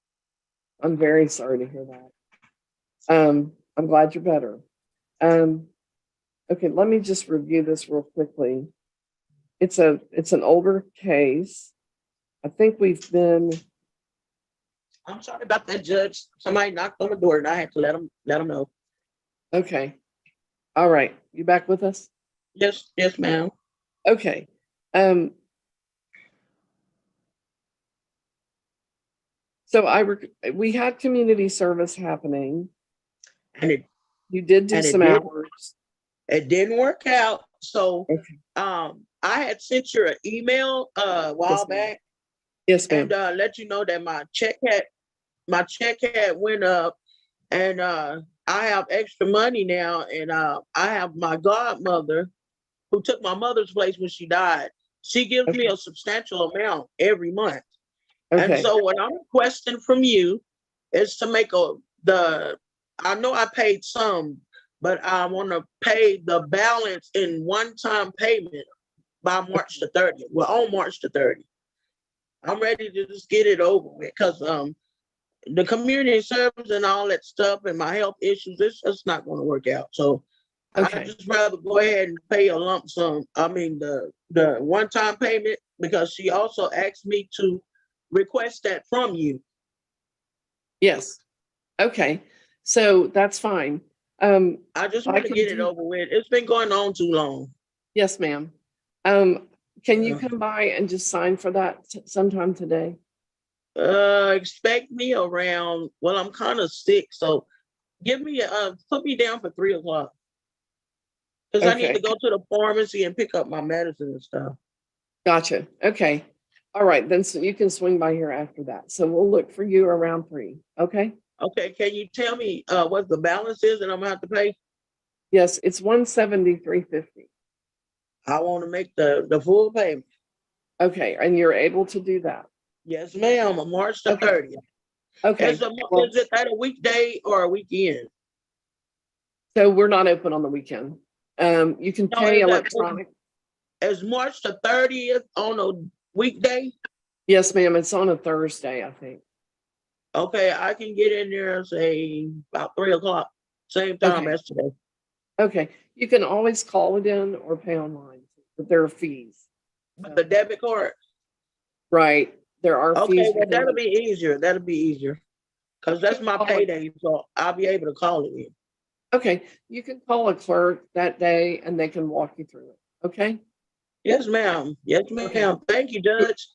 I'm very sorry to hear that. I'm glad you're better. Okay, let me just review this real quickly. It's an older case. I think we've been. I'm sorry about that, Judge. Somebody knocked on the door and I had to let them know. Okay. All right. You back with us? Yes, ma'am. Okay. So we had community service happening. And you did do some hours. It didn't work out. So I had sent you an email a while back. Yes, ma'am. And let you know that my check had went up, and I have extra money now, and I have my godmother who took my mother's place when she died. She gives me a substantial amount every month. And so what I'm requesting from you is to make I know I paid some, but I want to pay the balance in one-time payment by March the 30th. Well, on March the 30th. I'm ready to just get it over with because the community service and all that stuff and my health issues, it's just not going to work out. So I'd just rather go ahead and pay a lump sum. I mean, the one-time payment, because she also asked me to request that from you. Yes. Okay. So that's fine. I just want to get it over with. It's been going on too long. Yes, ma'am. Can you come by and just sign for that sometime today? Expect me around, well, I'm kind of sick, so put me down for 3:00. Because I need to go to the pharmacy and pick up my medicine and stuff. Gotcha. Okay. All right. Then so you can swing by here after that. So we'll look for you around 3. Okay. Okay. Can you tell me what the balance is that I'm going to have to pay? Yes, it's $173.50. I want to make the full payment. Okay. And you're able to do that? Yes, ma'am. On March the 30th. Okay. Is it at a weekday or a weekend? So we're not open on the weekend. You can pay electronic. Is March the 30th on a weekday? Yes, ma'am. It's on a Thursday, I think. Okay, I can get in there, say about 3:00, same time as today. Okay. You can always call it in or pay online, but there are fees. But the debit card? Right. There are fees. Okay, well, that'll be easier. Because that's my payday, so I'll be able to call it in. Okay. You can call a clerk that day and they can walk you through it. Okay? Yes, ma'am. Yes, ma'am. Okay. Thank you, Judge.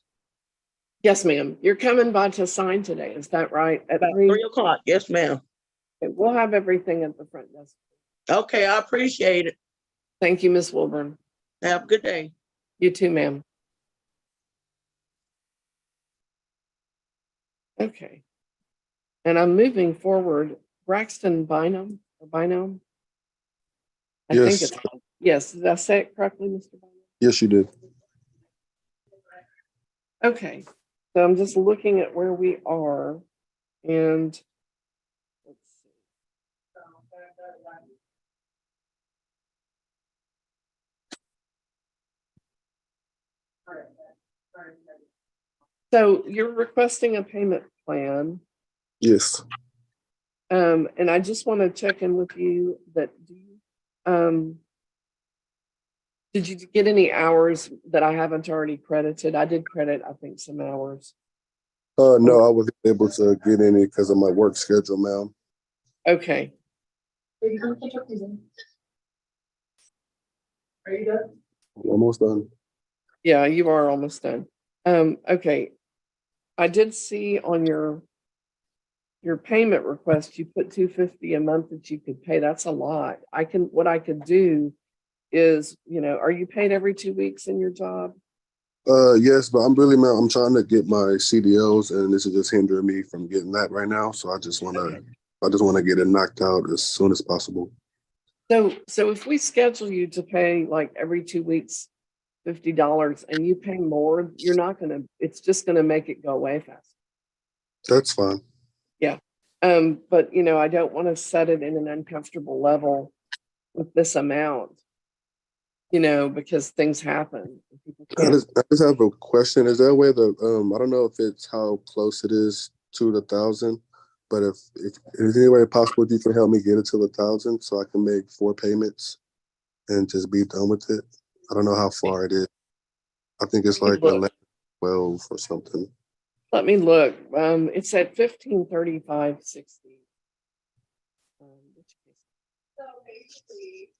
Yes, ma'am. You're coming by to sign today. Is that right? At about 3:00. Yes, ma'am. Okay, we'll have everything at the front desk. Okay, I appreciate it. Thank you, Miss Wilburn. Have a good day. You too, ma'am. Okay. And I'm moving forward. Braxton Bynum. I think it's, yes. Did I say it correctly, Mr. Bynum? Yes, you did. Okay. So I'm just looking at where we are, and let's see. So you're requesting a payment plan. Yes. And I just want to check in with you that did you get any hours that I haven't already credited? I did credit, I think, some hours. No, I wasn't able to get any because of my work schedule, ma'am. Okay. Are you done? Almost done. Yeah, you are almost done. Okay. I did see on your payment request, you put $250 a month that you could pay. That's a lot. What I could do is, are you paid every 2 weeks in your job? Yes, but I'm trying to get my CDLs, and this is just hindering me from getting that right now. So I just want to I just want to get it knocked out as soon as possible. So if we schedule you to pay like every 2 weeks, $50 and you pay more, you're not gonna, it's just gonna make it go away fast. That's fine. Yeah. But you know, I don't want to set it in an uncomfortable level with this amount, you know, because things happen. People I can't. just have a question. Is there a way that I don't know if it's how close it is to the 1,000, but if is there any way possible you can help me get it to the 1,000 so I can make 4 payments and just be done with it? I don't know how far it is. I think it's like 11, 12 or something. Let me look. It's at 1535.60.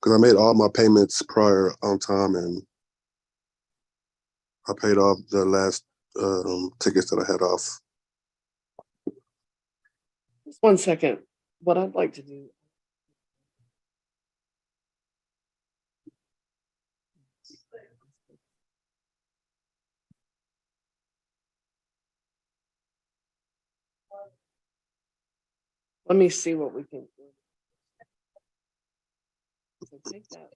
Because I made all my payments prior on time and I paid off the last tickets that I had off. Just 1 second. What I'd like to do. Let me see what we can do. So take that.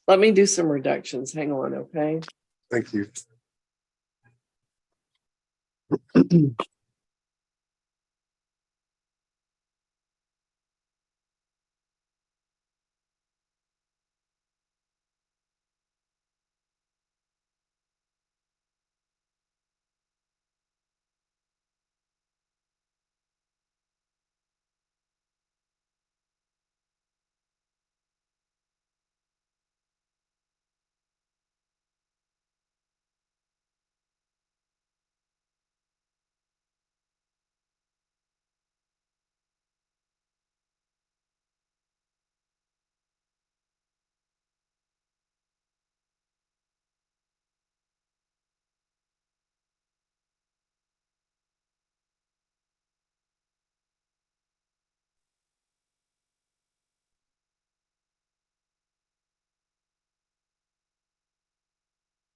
Let me do some reductions. Hang on, okay? Thank you.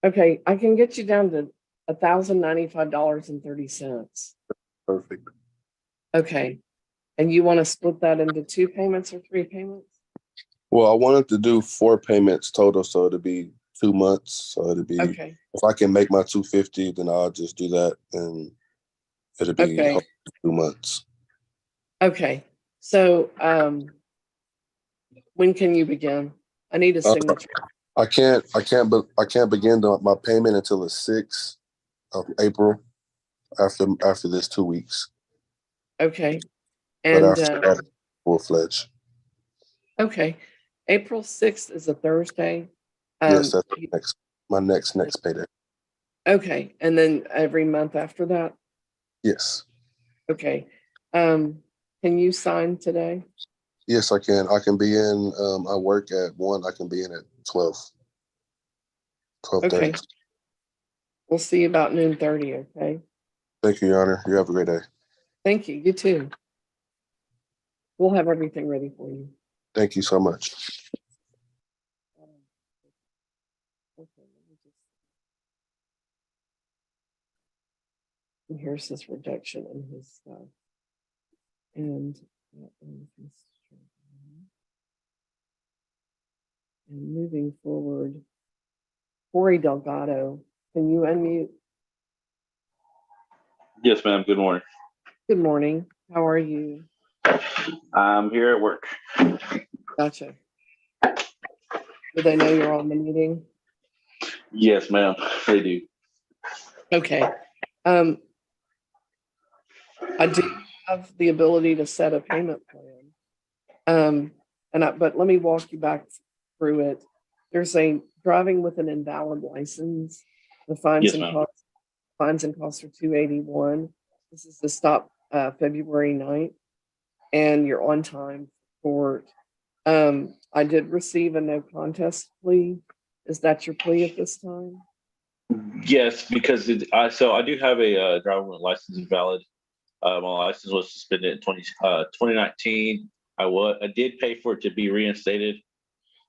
Okay, I can get you down to $1,095.30. Perfect. Okay. And you want to split that into 2 payments or 3 payments? Well, I wanted to do 4 payments total, so it'd be 2 months. So it'd be Okay. if I can make my 250, then I'll just do that, and it'll be Okay. 2 months. Okay. So when can you begin? I need a signature. I can't begin my payment until the 6th of April after this 2 weeks. Okay. But And after that, full-fledged. okay. April 6th is a Thursday. Yes, that's my next payday. Okay. And then every month after that? Yes. Okay. Can you sign today? Yes, I can. I can be in. I work at 1. I can be in at 12. 12:30. Okay. We'll see you about noon 30. Okay. Thank you, Your Honor. You have a great day. Thank you. You too. We'll have everything ready for you. Thank you so much. And here's his reduction in his stuff. And moving forward, Corey Delgado, can you unmute? Yes, ma'am. Good morning. Good morning. How are you? I'm here at work. Gotcha. Do they know you're on the meeting? Yes, ma'am. They do. Okay. I do have the ability to set a payment plan. But let me walk you back through it. There's a driving with an invalid license. The fines and costs are $281. This is to stop February 9th, and you're on time for court. I did receive a no contest plea. Is that your plea at this time? Yes, because so I do have a driver license invalid. My license was suspended in 2019. I did pay for it to be reinstated.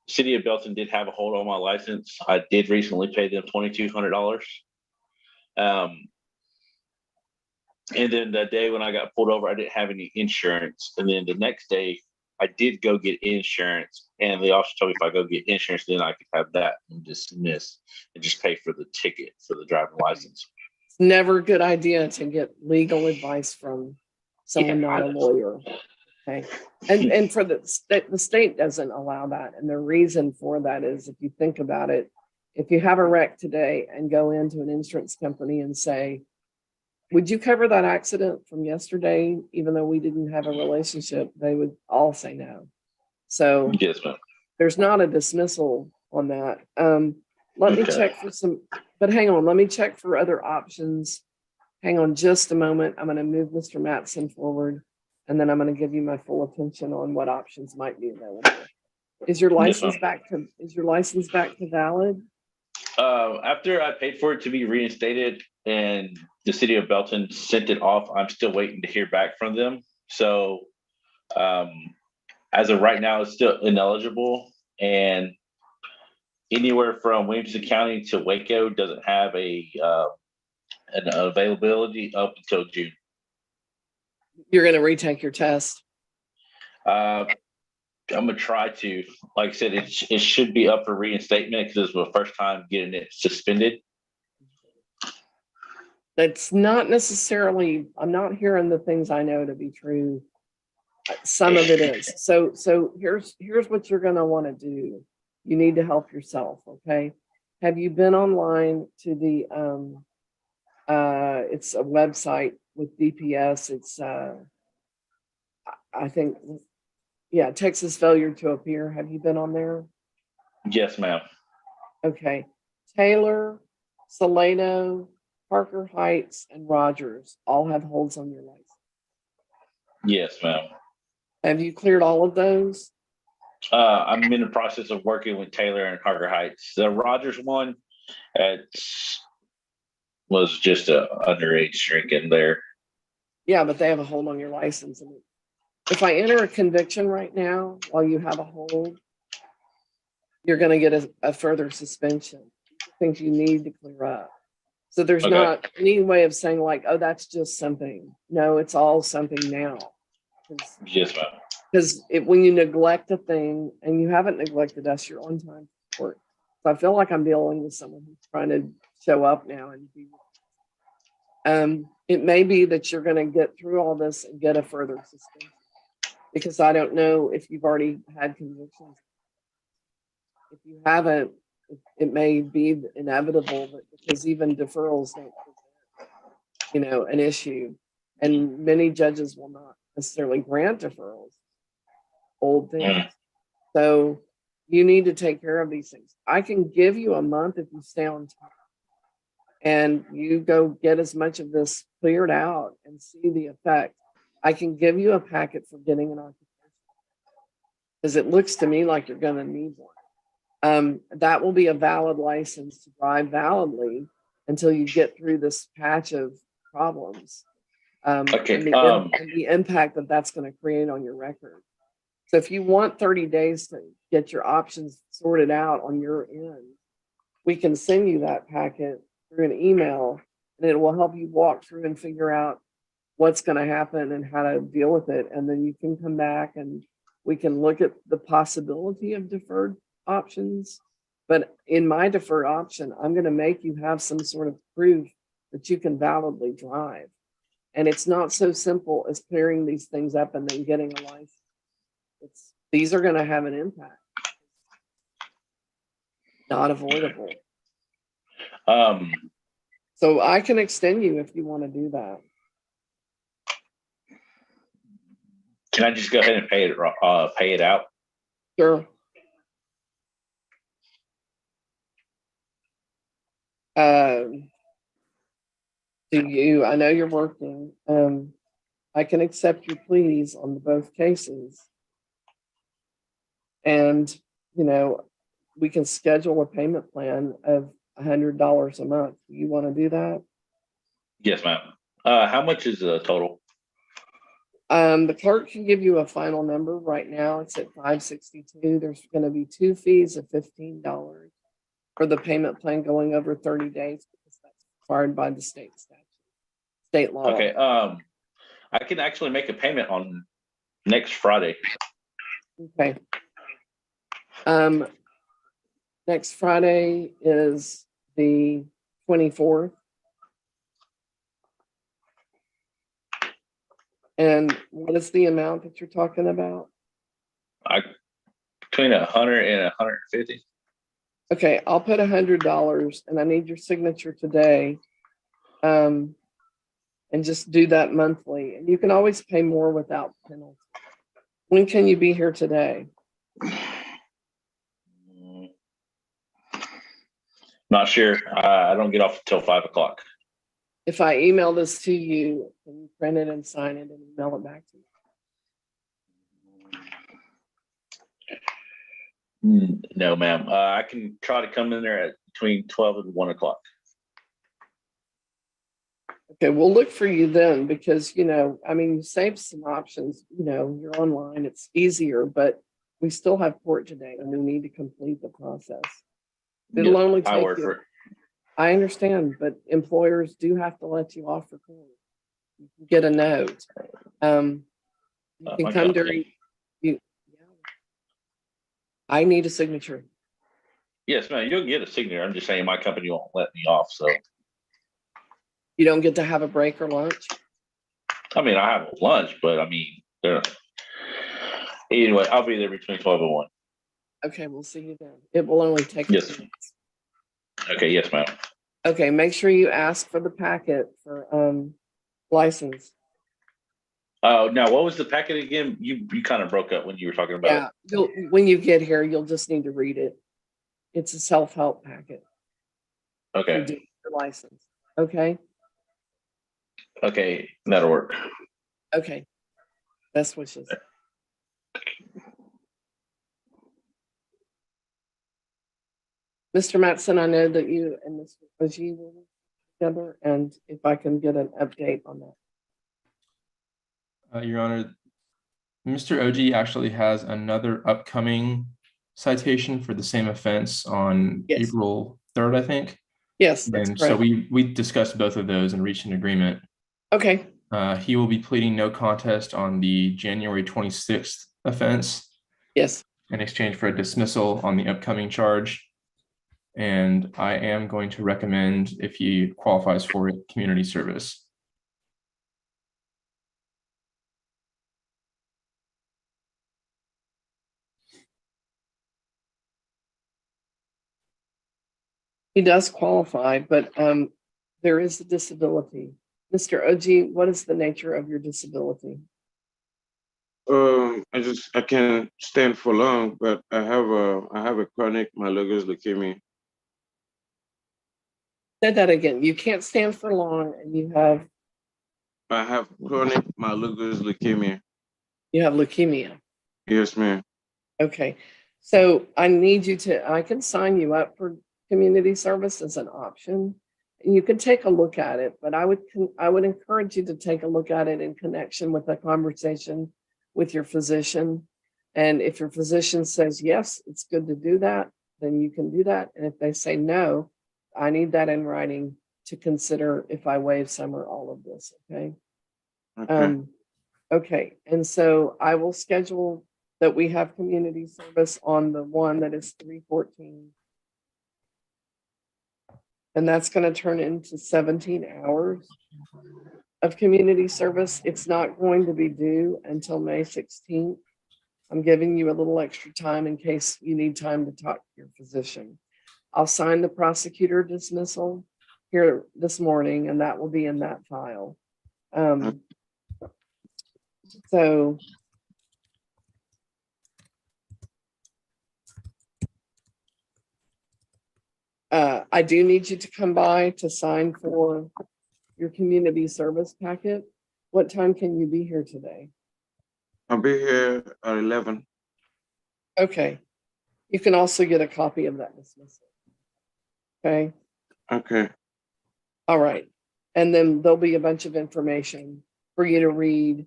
City of Belton did have a hold on my license. I did recently pay them $2,200. And then the day when I got pulled over, I didn't have any insurance. And then the next day, I did go get insurance, and the officer told me if I go get insurance, then I could have that and dismiss and just pay for the ticket for the driving license. It's never a good idea to get legal advice from someone not a lawyer. Okay. And for the state doesn't allow that. And the reason for that is, if you think about it, if you have a wreck today and go into an insurance company and say, would you cover that accident from yesterday, even though we didn't have a relationship, they would all say no. So yes, ma'am. There's not a dismissal on that. Let me check for some, but hang on, let me check for other options. Hang on just a moment. I'm going to move Mr. Matson forward, and then I'm going to give you my full attention on what options might be available. Is your license back to valid? After I paid for it to be reinstated and the city of Belton sent it off, I'm still waiting to hear back from them. So as of right now, it's still ineligible, and anywhere from Williamson County to Waco doesn't have an availability up until June. You're going to retake your test? I'm gonna try to. Like I said, it should be up for reinstatement because it's my first time getting it suspended. That's not necessarily, I'm not hearing the things I know to be true. Some of it is. So here's what you're going to want to do. You need to help yourself. Okay. Have you been online to the, it's a website with DPS. It's, I think, yeah, Texas failure to appear. Have you been on there? Yes, ma'am. Okay. Taylor, Salado, Parker Heights, and Rogers all have holds on your license. Yes, ma'am. Have you cleared all of those? I'm in the process of working with Taylor and Parker Heights. The Rogers one was just a underage drinking there. Yeah, but they have a hold on your license. And if I enter a conviction right now while you have a hold, you're going to get a further suspension. Things you need to clear up. So there's not any way of saying like, oh, that's just something. No, it's all something now. Yes, ma'am. Because when you neglect a thing, and you haven't neglected us, you're on time for work. So I feel like I'm dealing with someone who's trying to show up now and be. It may be that you're going to get through all this and get a further suspension, because I don't know if you've already had convictions. If you haven't, it may be inevitable, but because even deferrals don't present, an issue, and many judges will not necessarily grant deferrals. Old things. So you need to take care of these things. I can give you a month if you stay on time and you go get as much of this cleared out and see the effect. I can give you a packet for getting an occupation, because it looks to me like you're going to need one. That will be a valid license to drive validly until you get through this patch of problems. And the impact that that's going to create on your record. So if you want 30 days to get your options sorted out on your end, we can send you that packet through an email, and it will help you walk through and figure out what's going to happen and how to deal with it. And then you can come back and we can look at the possibility of deferred options. But in my deferred option, I'm going to make you have some sort of proof that you can validly drive. And it's not so simple as clearing these things up and then getting a license. These are going to have an impact. Not avoidable. So I can extend you if you want to do that. Can I just go ahead and pay it out? Sure. I know you're working. I can accept your pleas on both cases. And, we can schedule a payment plan of $100 a month. You want to do that? Yes, ma'am. How much is the total? The clerk can give you a final number. Right now it's at $562. There's going to be 2 fees of $15 for the payment plan going over 30 days, because that's required by the state statute. state law. Okay, I can actually make a payment on next Friday. Okay. Next Friday is the 24th. And what is the amount that you're talking about? Between 100 and 150. Okay, I'll put $100 and I need your signature today. And just do that monthly. And you can always pay more without penalty. When can you be here today? Not sure. I don't get off until 5 o'clock. If I email this to you, can you print it and sign it and email it back to me? No, ma'am. I can try to come in there at between 12 and 1 o'clock. Okay, we'll look for you then because, you save some options. You're online, it's easier, but we still have court today and we need to complete the process. It'll only I take work you. for it. I understand, but employers do have to let you off for court. You can get a note. You can my come company. during. I need a signature. Yes, ma'am. You'll get a signature. I'm just saying my company won't let me off. So, You don't get to have a break or lunch. I mean, I have lunch, but I mean, anyway, I'll be there between 12 and 1. Okay, we'll see you then. It will only take. Yes. Okay. Yes, ma'am. Okay, make sure you ask for the packet for license. Oh, now what was the packet again? You kind of broke up when you were talking about Yeah, when you get here, you'll just need to read it. It's a self-help packet. it. Okay. You do your license. Okay. Okay, that'll work. Okay. Best wishes. Mr. Matson, I know that you and Mr. Oji will work together, and if I can get an update on that. Your Honor, Mr. Oji actually has another upcoming citation for the same offense on April 3rd, I think. Yes, that's And correct. so we discussed both of those and reached an agreement. Okay. He will be pleading no contest on the January 26th offense. Yes. In exchange for a dismissal on the upcoming charge. And I am going to recommend, if he qualifies for it, community service. He does qualify, but there is a disability. Mr. Oji, what is the nature of your disability? I can't stand for long, but I have a chronic malignant leukemia. Say that again. You can't stand for long and you have. I have chronic malignant leukemia. You have leukemia. Yes, ma'am. Okay. So I can sign you up for community service as an option. And you can take a look at it, but I would encourage you to take a look at it in connection with a conversation with your physician. And if your physician says, yes, it's good to do that, then you can do that. And if they say no, I need that in writing to consider if I waive some or all of this. Okay. Okay. And so I will schedule that we have community service on the one that is 314. And that's going to turn into 17 hours of community service. It's not going to be due until May 16th. I'm giving you a little extra time in case you need time to talk to your physician. I'll sign the prosecutor dismissal here this morning, and that will be in that file. So I do need you to come by to sign for your community service packet. What time can you be here today? I'll be here at 11. Okay. You can also get a copy of that dismissal. Okay. Okay. All right. And then there'll be a bunch of information for you to read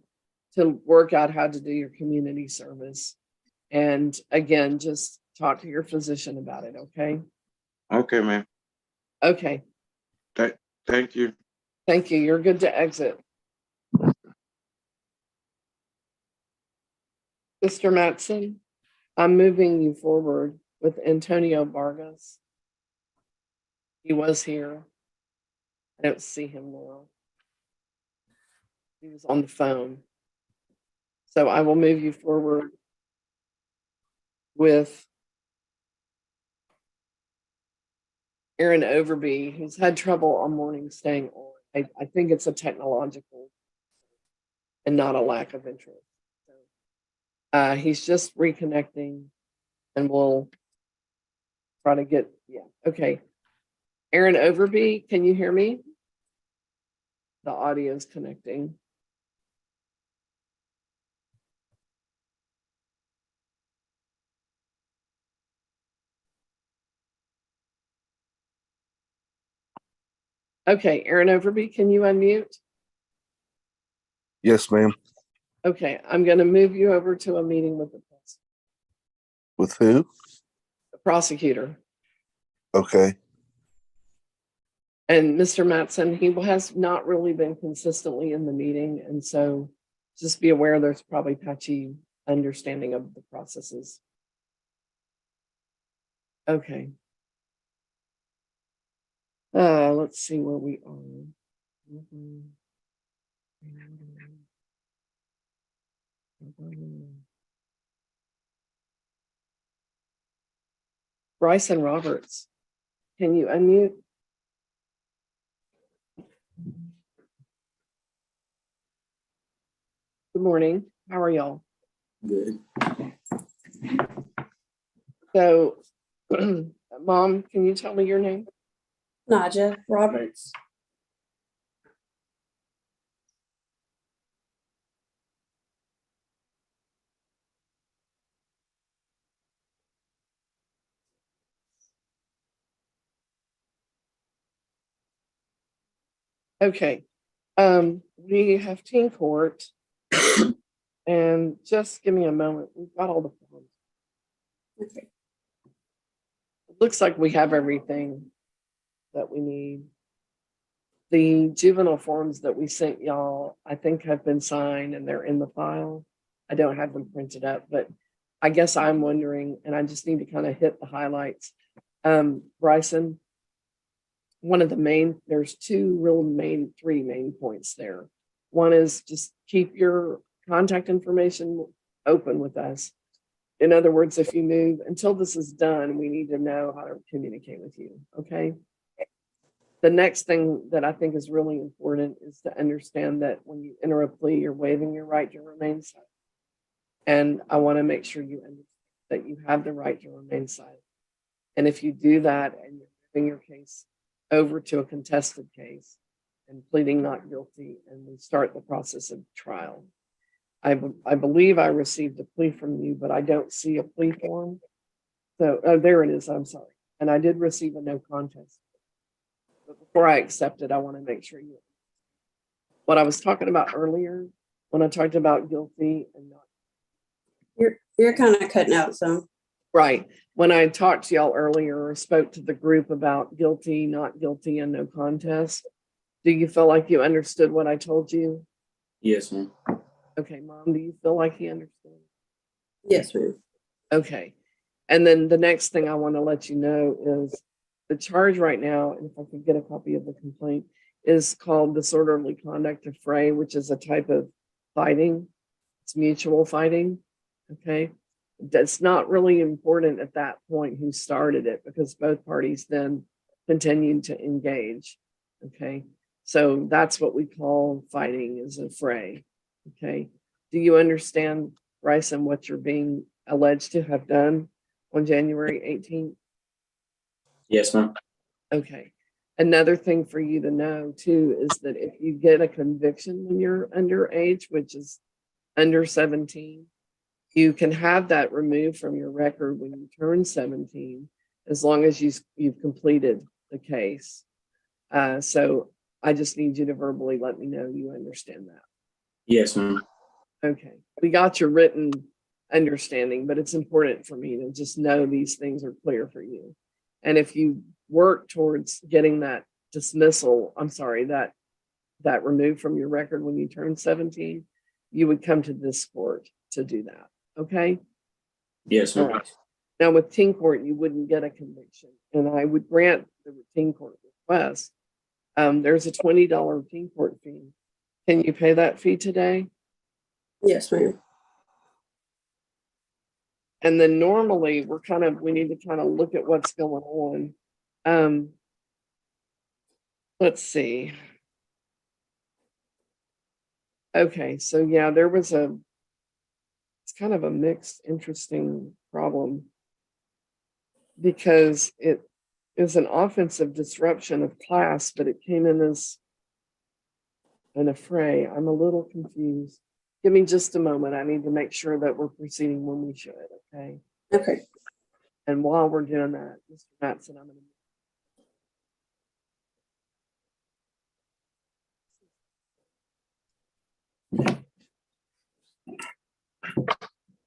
to work out how to do your community service. And again, just talk to your physician about it. Okay. Okay, ma'am. Okay. Thank you. Thank you. You're good to exit. Mr. Matson, I'm moving you forward with Antonio Vargas. He was here. I don't see him now. He was on the phone. So I will move you forward with Aaron Overby, who's had trouble on morning staying on. I think it's a technological and not a lack of interest. He's just reconnecting and we'll try to get, yeah, okay. Aaron Overby, can you hear me? The audio is connecting. Okay, Aaron Overby, can you unmute? Yes, ma'am. Okay, I'm going to move you over to a meeting with the With who? prosecutor. Okay. And Mr. Matson, he has not really been consistently in the meeting. And so just be aware there's probably patchy understanding of the processes. Okay. Let's see where we are. Bryson Roberts, can you unmute? Good morning. How are y'all? Good. So, Mom, can you tell me your name? Naja Roberts. Okay. We have teen court. And just give me a moment. We've got all the forms. Okay. It looks like we have everything that we need. The juvenile forms that we sent y'all, I think have been signed and they're in the file. I don't have them printed up, but I guess I'm wondering, and I just need to kind of hit the highlights. Bryson, one of the main, there's three main points there. One is just keep your contact information open with us. In other words, if you move, until this is done, we need to know how to communicate with you, okay? The next thing that I think is really important is to understand that when you enter a plea, you're waiving your right to remain silent. And I want to make sure you understand that you have the right to remain silent. And if you do that and you're moving your case over to a contested case and pleading not guilty, and we start the process of trial, I believe I received a plea from you, but I don't see a plea form. So, oh, there it is. I'm sorry. And I did receive a no contest. But before I accept it, I want to make sure you. What I was talking about earlier, when I talked about guilty and not. You're kind of cutting out some. Right. When I talked to y'all earlier or spoke to the group about guilty, not guilty, and no contest, do you feel like you understood what I told you? Yes, ma'am. Okay, Mom, do you feel like he understood? Yes, ma'am. Okay. And then the next thing I want to let you know is the charge right now, and if I could get a copy of the complaint, is called disorderly conduct of fray, which is a type of fighting. It's mutual fighting. Okay. That's not really important at that point who started it, because both parties then continued to engage. Okay. So that's what we call fighting, is a fray. Okay. Do you understand, Bryson, what you're being alleged to have done on January 18th? Yes, ma'am. Okay. Another thing for you to know too is that if you get a conviction when you're underage, which is under 17, you can have that removed from your record when you turn 17, as long as you've completed the case. So I just need you to verbally let me know you understand that. Yes, ma'am. Okay. We got your written understanding, but it's important for me to just know these things are clear for you. And if you work towards getting that dismissal, that that removed from your record when you turn 17, you would come to this court to do that. Okay? Yes, All ma'am. right. Now with teen court, you wouldn't get a conviction, and I would grant the teen court request. There's a $20 teen court fee. Can you pay that fee today? Yes, ma'am. And then normally we need to kind of look at what's going on. Let's see. Okay, so yeah, it's kind of a mixed, interesting problem because it is an offensive disruption of class, but it came in as an affray. I'm a little confused. Give me just a moment. I need to make sure that we're proceeding when we should, okay? Okay. And while we're doing that, Mr. Matson, I'm going to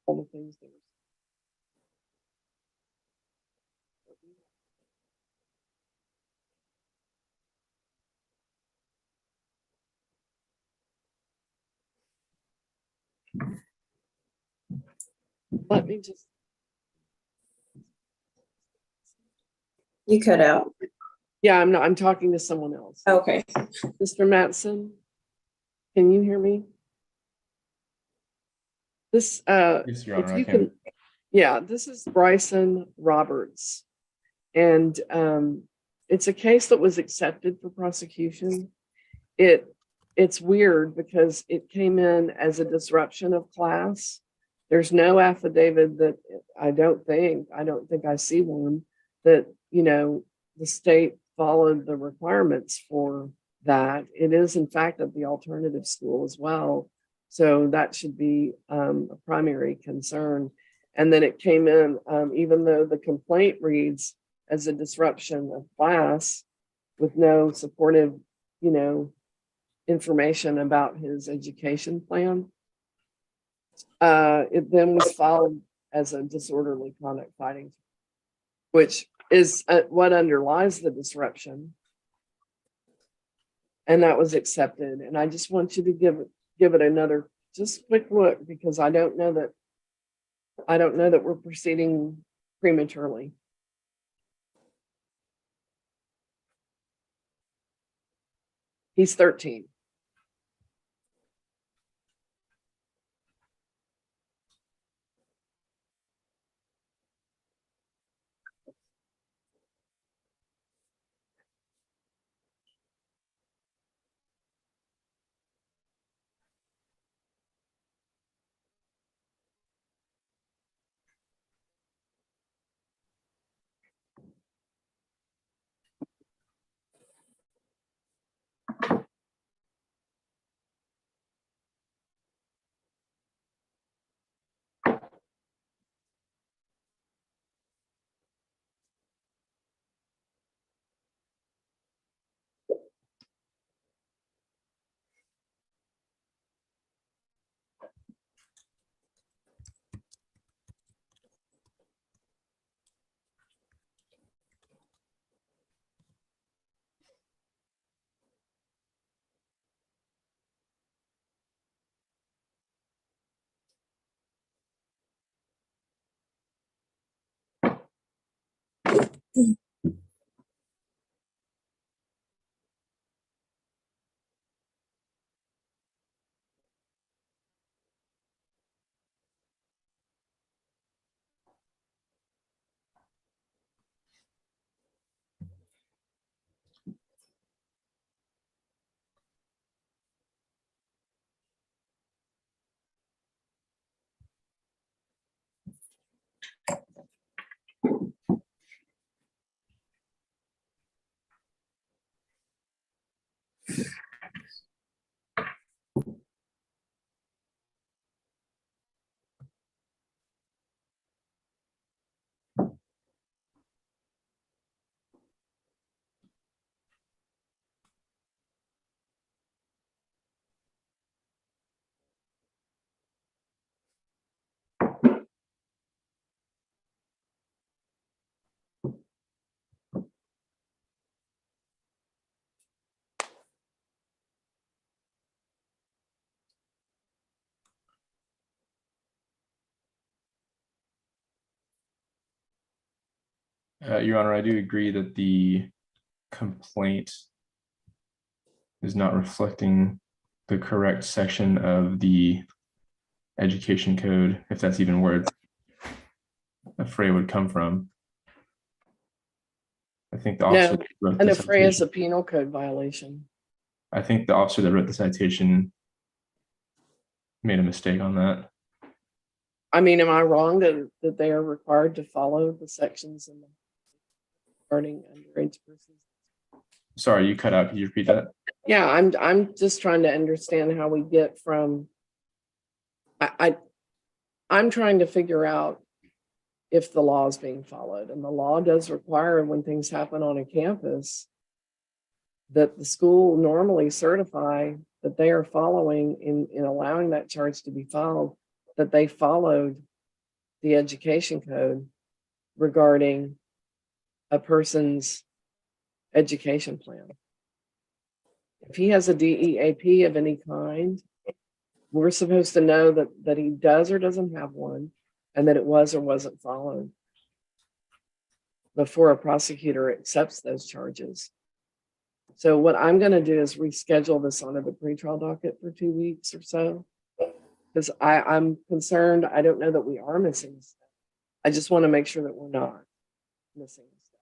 all the things that let me just. You cut out. Yeah, I'm talking to someone else. Okay. Mr. Matson, can you hear me? This, Yes, Your Honor, if I you can. yeah, this is Bryson Roberts. And it's a case that was accepted for prosecution. It's weird because it came in as a disruption of class. There's no affidavit that I don't think I see one that, the state followed the requirements for that. It is in fact at the alternative school as well. So that should be a primary concern. And then it came in, even though the complaint reads as a disruption of class with no supportive, information about his education plan. It then was filed as a disorderly conduct fighting, which is what underlies the disruption. And that was accepted. And I just want you to give it another just quick look because I don't know that we're proceeding prematurely. He's 13. Your Honor, I do agree that the complaint is not reflecting the correct section of the education code, if that's even where a fray would come from. I think the officer that wrote An the affray is a citation, penal code violation. I think the officer that wrote the citation made a mistake on that. I mean, am I wrong that they are required to follow the sections in the regarding underage persons? Sorry, you cut out. Could you repeat that? Yeah, I'm just trying to understand how we get from. I'm trying to figure out if the law is being followed, and the law does require when things happen on a campus that the school normally certify that they are following in allowing that charge to be filed, that they followed the education code regarding a person's education plan. If he has a DEAP of any kind, we're supposed to know that he does or doesn't have one, and that it was or wasn't followed before a prosecutor accepts those charges. So what I'm going to do is reschedule this onto the pretrial docket for 2 weeks or so, because I'm concerned. I don't know that we are missing stuff. I just want to make sure that we're not missing stuff.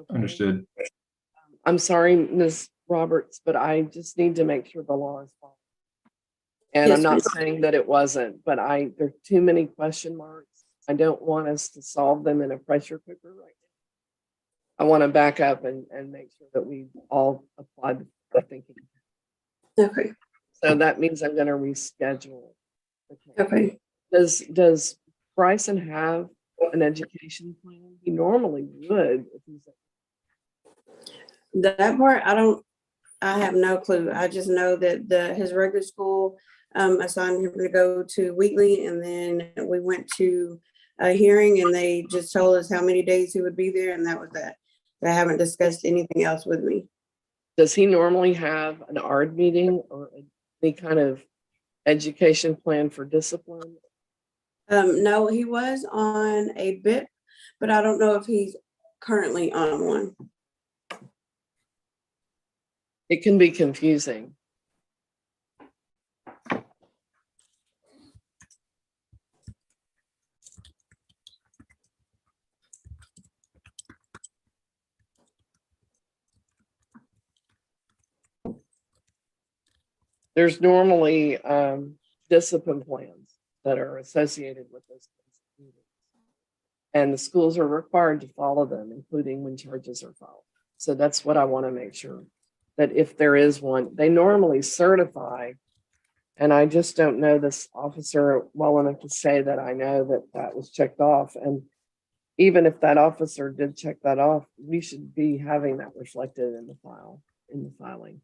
Okay. Understood. I'm sorry, Ms. Roberts, but I just need to make sure the law is followed. And Yes, I'm not ma'am. saying that it wasn't, but there are too many question marks. I don't want us to solve them in a pressure cooker right now. I want to back up and make sure that we all applied the thinking. Okay. So that means I'm going to reschedule. Okay. Does Bryson have an education plan? He normally would. If he's That part, I have no clue. I just know that his regular school assigned him to go to weekly, and then we went to a hearing and they just told us how many days he would be there, and that was that. They haven't discussed anything else with me. Does he normally have an ARD meeting or any kind of education plan for discipline? No, he was on a BIP, but I don't know if he's currently on one. It can be confusing. There's normally discipline plans that are associated with those kinds of meetings. And the schools are required to follow them, including when charges are filed. So that's what I want to make sure, that if there is one, they normally certify. And I just don't know this officer well enough to say that I know that that was checked off. And even if that officer did check that off, we should be having that reflected in the file, in the filing.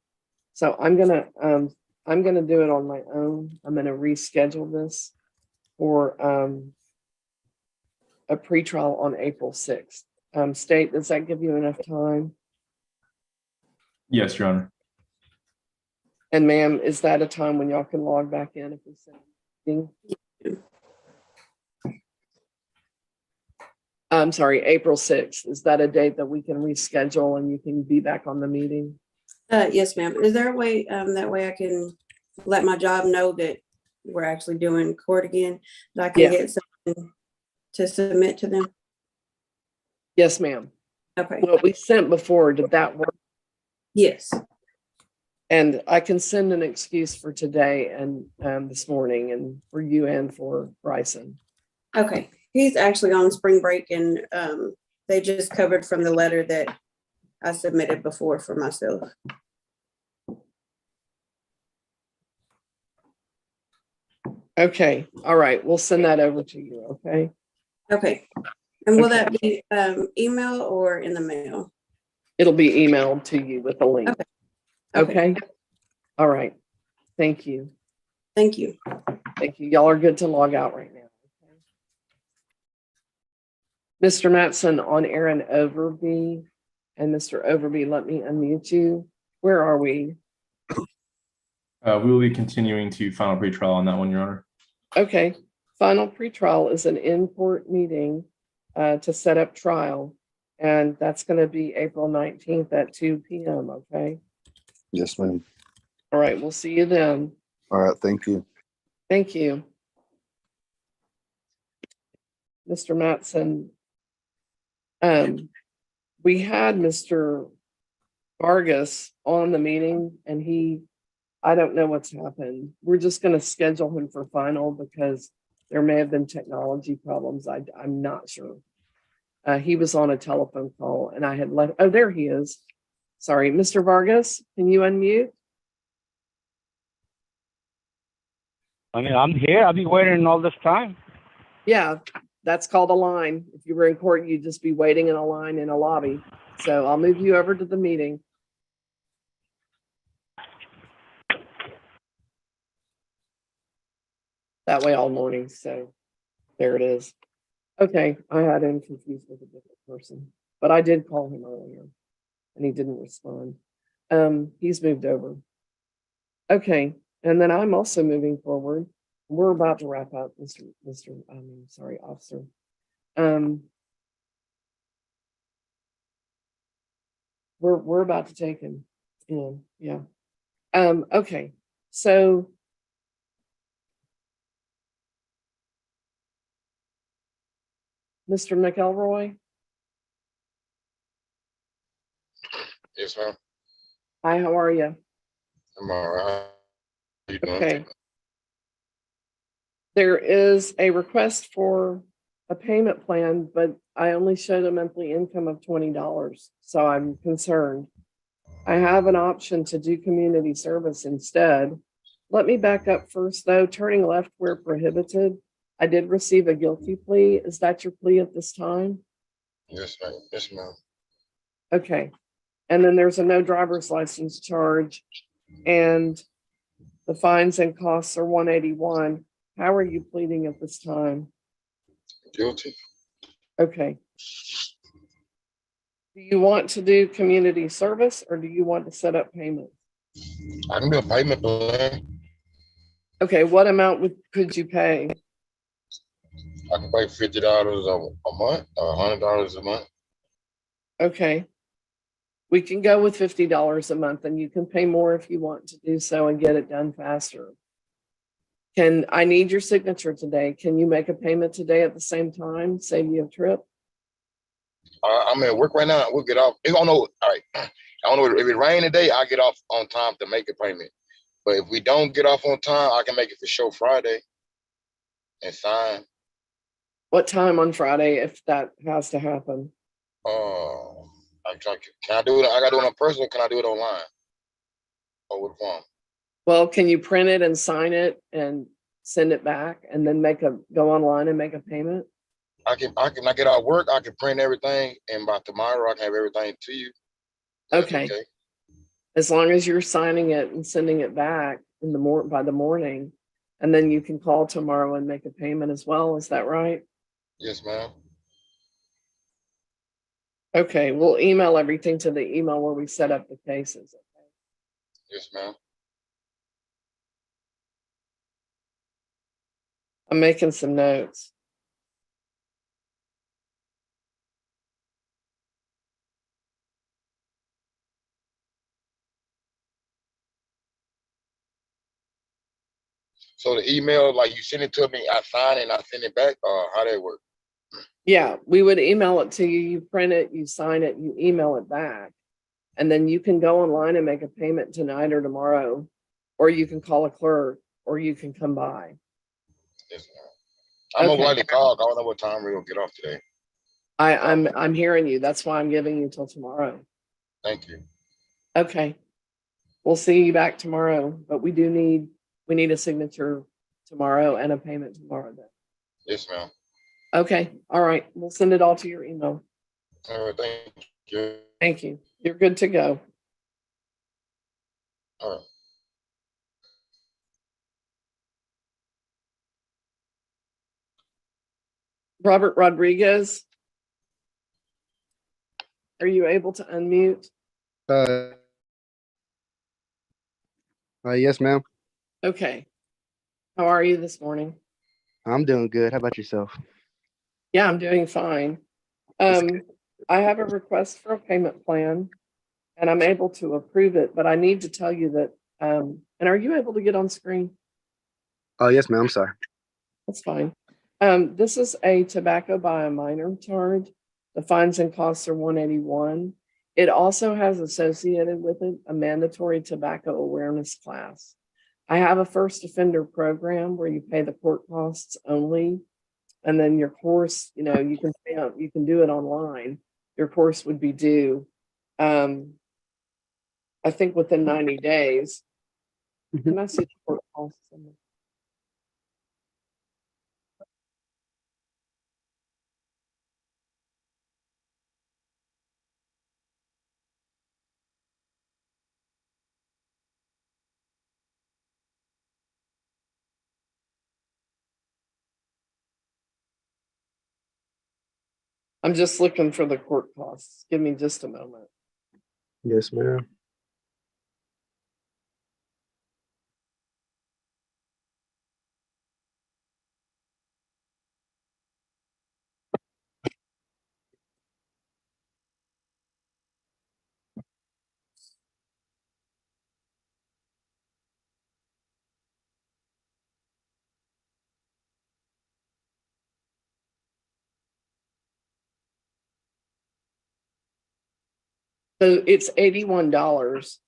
So I'm gonna do it on my own. I'm gonna reschedule this for a pretrial on April 6th. State, does that give you enough time? Yes, Your Honor. And ma'am, is that a time when y'all can log back in if we send a meeting? I'm sorry, April 6th. Is that a date that we can reschedule and you can be back on the meeting? Yes, ma'am. Is there a way that way I can let my job know that we're actually doing court again, that I can get something to submit to them? Yes, ma'am. Okay. What we sent before, did that work? Yes. And I can send an excuse for today and this morning, and for you and for Bryson. Okay. He's actually on spring break, and they just covered from the letter that I submitted before for myself. Okay. All right. We'll send that over to you. Okay. Okay. And will that be email or in the mail? It'll be emailed to you with a link. Okay. All right. Thank you. Thank you. Thank you. Y'all are good to log out right now. Okay. Mr. Mattson on Aaron Overby. And Mr. Overby, let me unmute you. Where are we? We will be continuing to final pretrial on that one, Your Honor. Okay. Final pretrial is an in-court meeting to set up trial. And that's going to be April 19th at 2 p.m. Okay. Yes, ma'am. All right. We'll see you then. All right, thank you. Thank you. Mr. Mattson. We had Mr. Vargas on the meeting and I don't know what's happened. We're just going to schedule him for final because there may have been technology problems. I'm not sure. He was on a telephone call and I had oh, there he is. Sorry, Mr. Vargas, can you unmute? I mean, I'm here. I've been waiting all this time. Yeah, that's called a line. If you were in court, you'd just be waiting in a line in a lobby. So I'll move you over to the meeting. That way all morning. So there it is. Okay, I had him confused with a different person, but I did call him earlier and he didn't respond. He's moved over. Okay, and then I'm also moving forward. We're about to wrap up, officer. We're about to take him in, yeah. Okay, so Mr. McElroy. Yes, ma'am. Hi, how are you? I'm all right. How you doing? Okay. There is a request for a payment plan, but I only showed a monthly income of $20, so I'm concerned. I have an option to do community service instead. Let me back up first, though. Turning left where prohibited. I did receive a guilty plea. Is that your plea at this time? Yes, ma'am. Yes, ma'am. Okay. And then there's a no driver's license charge and the fines and costs are $181. How are you pleading at this time? Guilty. Okay. Do you want to do community service or do you want to set up payment? I can do a payment plan. Okay, what amount could you pay? I can pay $50 a month or $100 a month. Okay. We can go with $50 a month and you can pay more if you want to do so and get it done faster. I need your signature today. Can you make a payment today at the same time? Save you a trip? I'm at work right now. We'll get off. I don't know. All right. I don't know if it rain today. I get off on time to make a payment. But if we don't get off on time, I can make it for sure Friday and sign. What time on Friday if that has to happen? I'm trying. Can I do it? I got to do it on personal. Can I do it online? Or with the phone? Well, can you print it and sign it and send it back and then go online and make a payment? I get out of work, I can print everything, and by tomorrow I can have everything to you. Okay. As long as you're signing it and sending it back by the morning, and then you can call tomorrow and make a payment as well. Is that right? Yes, ma'am. Okay, we'll email everything to the email where we set up the cases. Okay. Yes, ma'am. I'm making some notes. So the email, like you send it to me, I sign it and I send it back, or how that work? Yeah, we would email it to you. You print it, you sign it, you email it back. And then you can go online and make a payment tonight or tomorrow, or you can call a clerk, or you can come by. Yes, ma'am. I'm gonna likely call. I don't know what time we're gonna get off today. I'm hearing you. That's why I'm giving you till tomorrow. Thank you. Okay. We'll see you back tomorrow, but we need a signature tomorrow and a payment tomorrow then. Yes, ma'am. Okay. All right. We'll send it all to your email. All right, thank you. Thank you. You're good to go. All right. Robert Rodriguez. Are you able to unmute? Yes, ma'am. Okay. How are you this morning? I'm doing good. How about yourself? Yeah, I'm doing fine. I have a request for a payment plan and I'm able to approve it, but I need to tell you that, and are you able to get on screen? Oh, yes, ma'am. I'm sorry. That's fine. This is a tobacco by a minor charge. The fines and costs are $181. It also has associated with it a mandatory tobacco awareness class. I have a first offender program where you pay the court costs only. And then your course, you know, you can do it online. Your course would be due, I think within 90 days. Can I see the court costs? I'm just looking for the court costs. Give me just a moment. Yes, ma'am. So it's $81,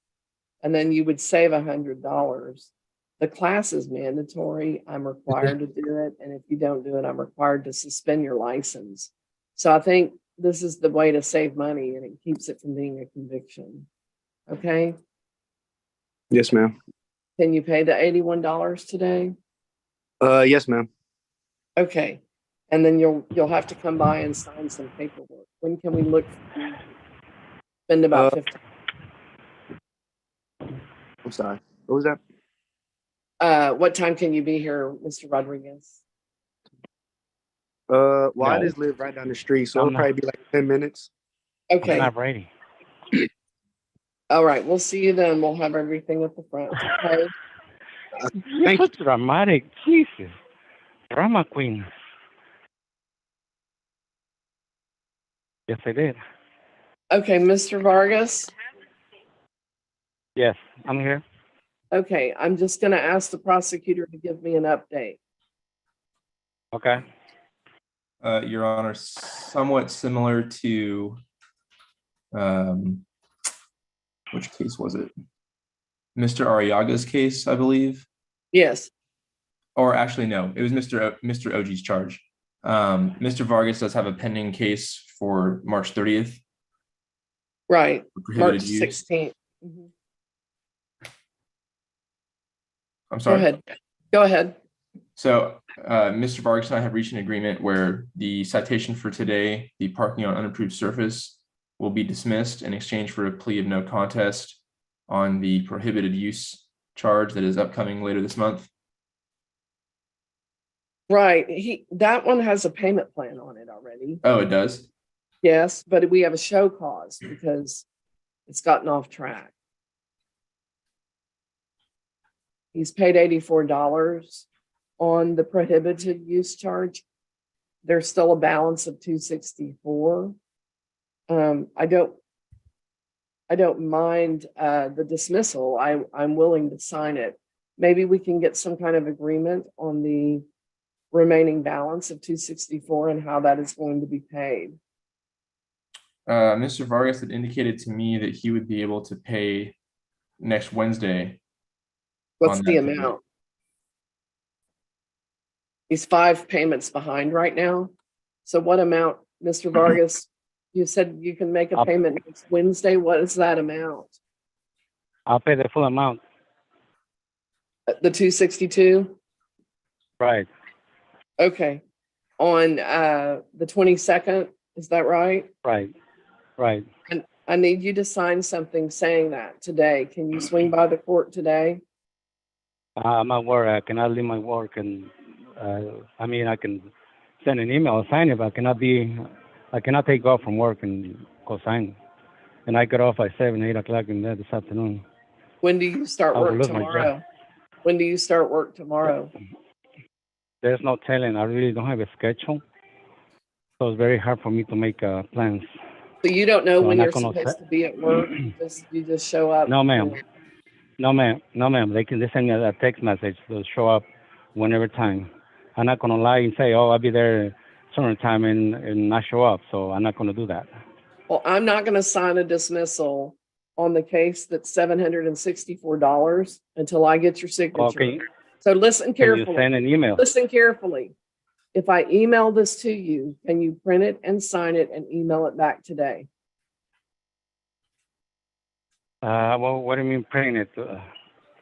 and then you would save $100. The class is mandatory. I'm required to do it, and if you don't do it, I'm required to suspend your license. So I think this is the way to save money, and it keeps it from being a conviction. Okay, Yes, ma'am. can you pay the $81 today? Yes, ma'am. Okay, and then you'll have to come by and sign some paperwork. When can we look? Spend about 50. I'm sorry. What was that? What time can you be here, Mr. Rodriguez? Well, I No. just live right down the street, so I'm it'll not- probably be like 10 minutes. Okay. I'm not ready. All right, we'll see you then. We'll have everything at the front. Okay. You're so dramatic. Jesus. Drama queen. Yes, I did. Okay, Mr. Vargas. Yes, I'm here. Okay, I'm just going to ask the prosecutor to give me an update. Okay. Your Honor, somewhat similar to, which case was it? Mr. Arriaga's case, I believe. Yes. Or actually, no, it was Mr. Oji's charge. Mr. Vargas does have a pending case for March 30th. Right, Prohibited March use. 16th. Mhm. I'm Go sorry. ahead. Go ahead. So Mr. Vargas and I have reached an agreement where the citation for today, the parking on unapproved surface, will be dismissed in exchange for a plea of no contest on the prohibited use charge that is upcoming later this month. Right, that one has a payment plan on it already. Oh, it does? Yes, but we have a show cause because it's gotten off track. He's paid $84 on the prohibited use charge. There's still a balance of $264. I don't mind the dismissal. I'm willing to sign it. Maybe we can get some kind of agreement on the remaining balance of $264 and how that is going to be paid. Mr. Vargas had indicated to me that he would be able to pay next Wednesday. What's the amount? He's 5 payments behind right now. So what amount, Mr. Vargas? You said you can make a payment next Wednesday. What is that amount? I'll pay the full amount. The $262? Right. Okay. On the 22nd, is that right? Right. Right. And I need you to sign something saying that today. Can you swing by the court today? I'm at work. I cannot leave my work, and I mean, I can send an email or sign it, but I cannot take off from work and go sign. And I get off at 7, 8 o'clock in there this afternoon. When do you start I will work lose my job. tomorrow? When do you start work tomorrow? There's no telling. I really don't have a schedule. So it's very hard for me to make plans. So you don't know So I'm when not you're gonna supposed set. to be at work? You just show up? No, ma'am. No, ma'am. No, ma'am. They send me a text message. They'll show up whenever time. I'm not gonna lie and say, oh, I'll be there certain time and not show up. So I'm not gonna do that. Well, I'm not gonna sign a dismissal on the case that's $764 until I get your signature. Okay. So listen Can you carefully. send an email? Listen carefully. If I email this to you, can you print it and sign it and email it back today? Well, what do you mean printing it?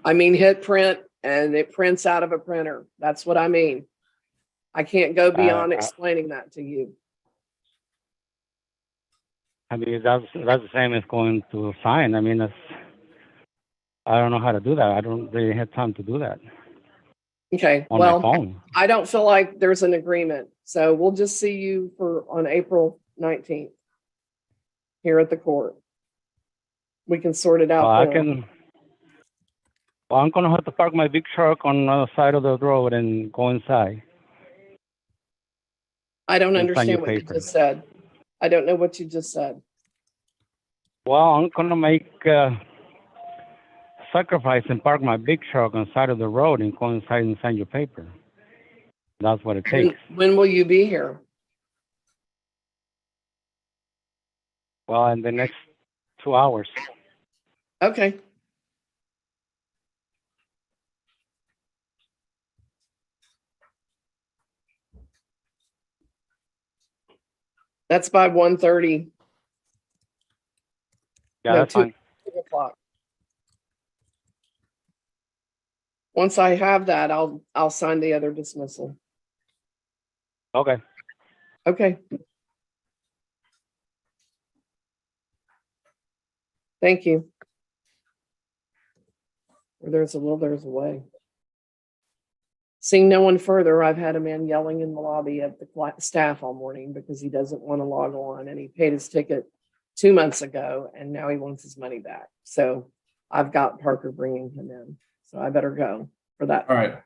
I mean, hit print and it prints out of a printer. That's what I mean. I can't go beyond explaining that to you. I mean, that's the same as going to sign. I mean, I don't know how to do that. I don't really have time to do that Okay, on my well, phone. I don't feel like there's an agreement. So we'll just see you on April 19th here at the court. We can sort it out. Well, I'm gonna have to park my big truck on the side of the road and go inside. I don't and sign your understand what you paper. just said. I don't know what you just said. Well, I'm gonna make sacrifice and park my big truck on the side of the road and go inside and sign your paper. That's what it takes. When will you be here? Well, in the next 2 hours. Okay. That's by 1:30. Yeah, No, that's fine. 2 o'clock. Once I have that, I'll sign the other dismissal. Okay. Okay. Thank you. Where there's a will, there's a way. Seeing no one further, I've had a man yelling in the lobby at the staff all morning because he doesn't want to log on, and he paid his ticket 2 months ago and now he wants his money back. So I've got Parker bringing him in. So I better go for that. All right.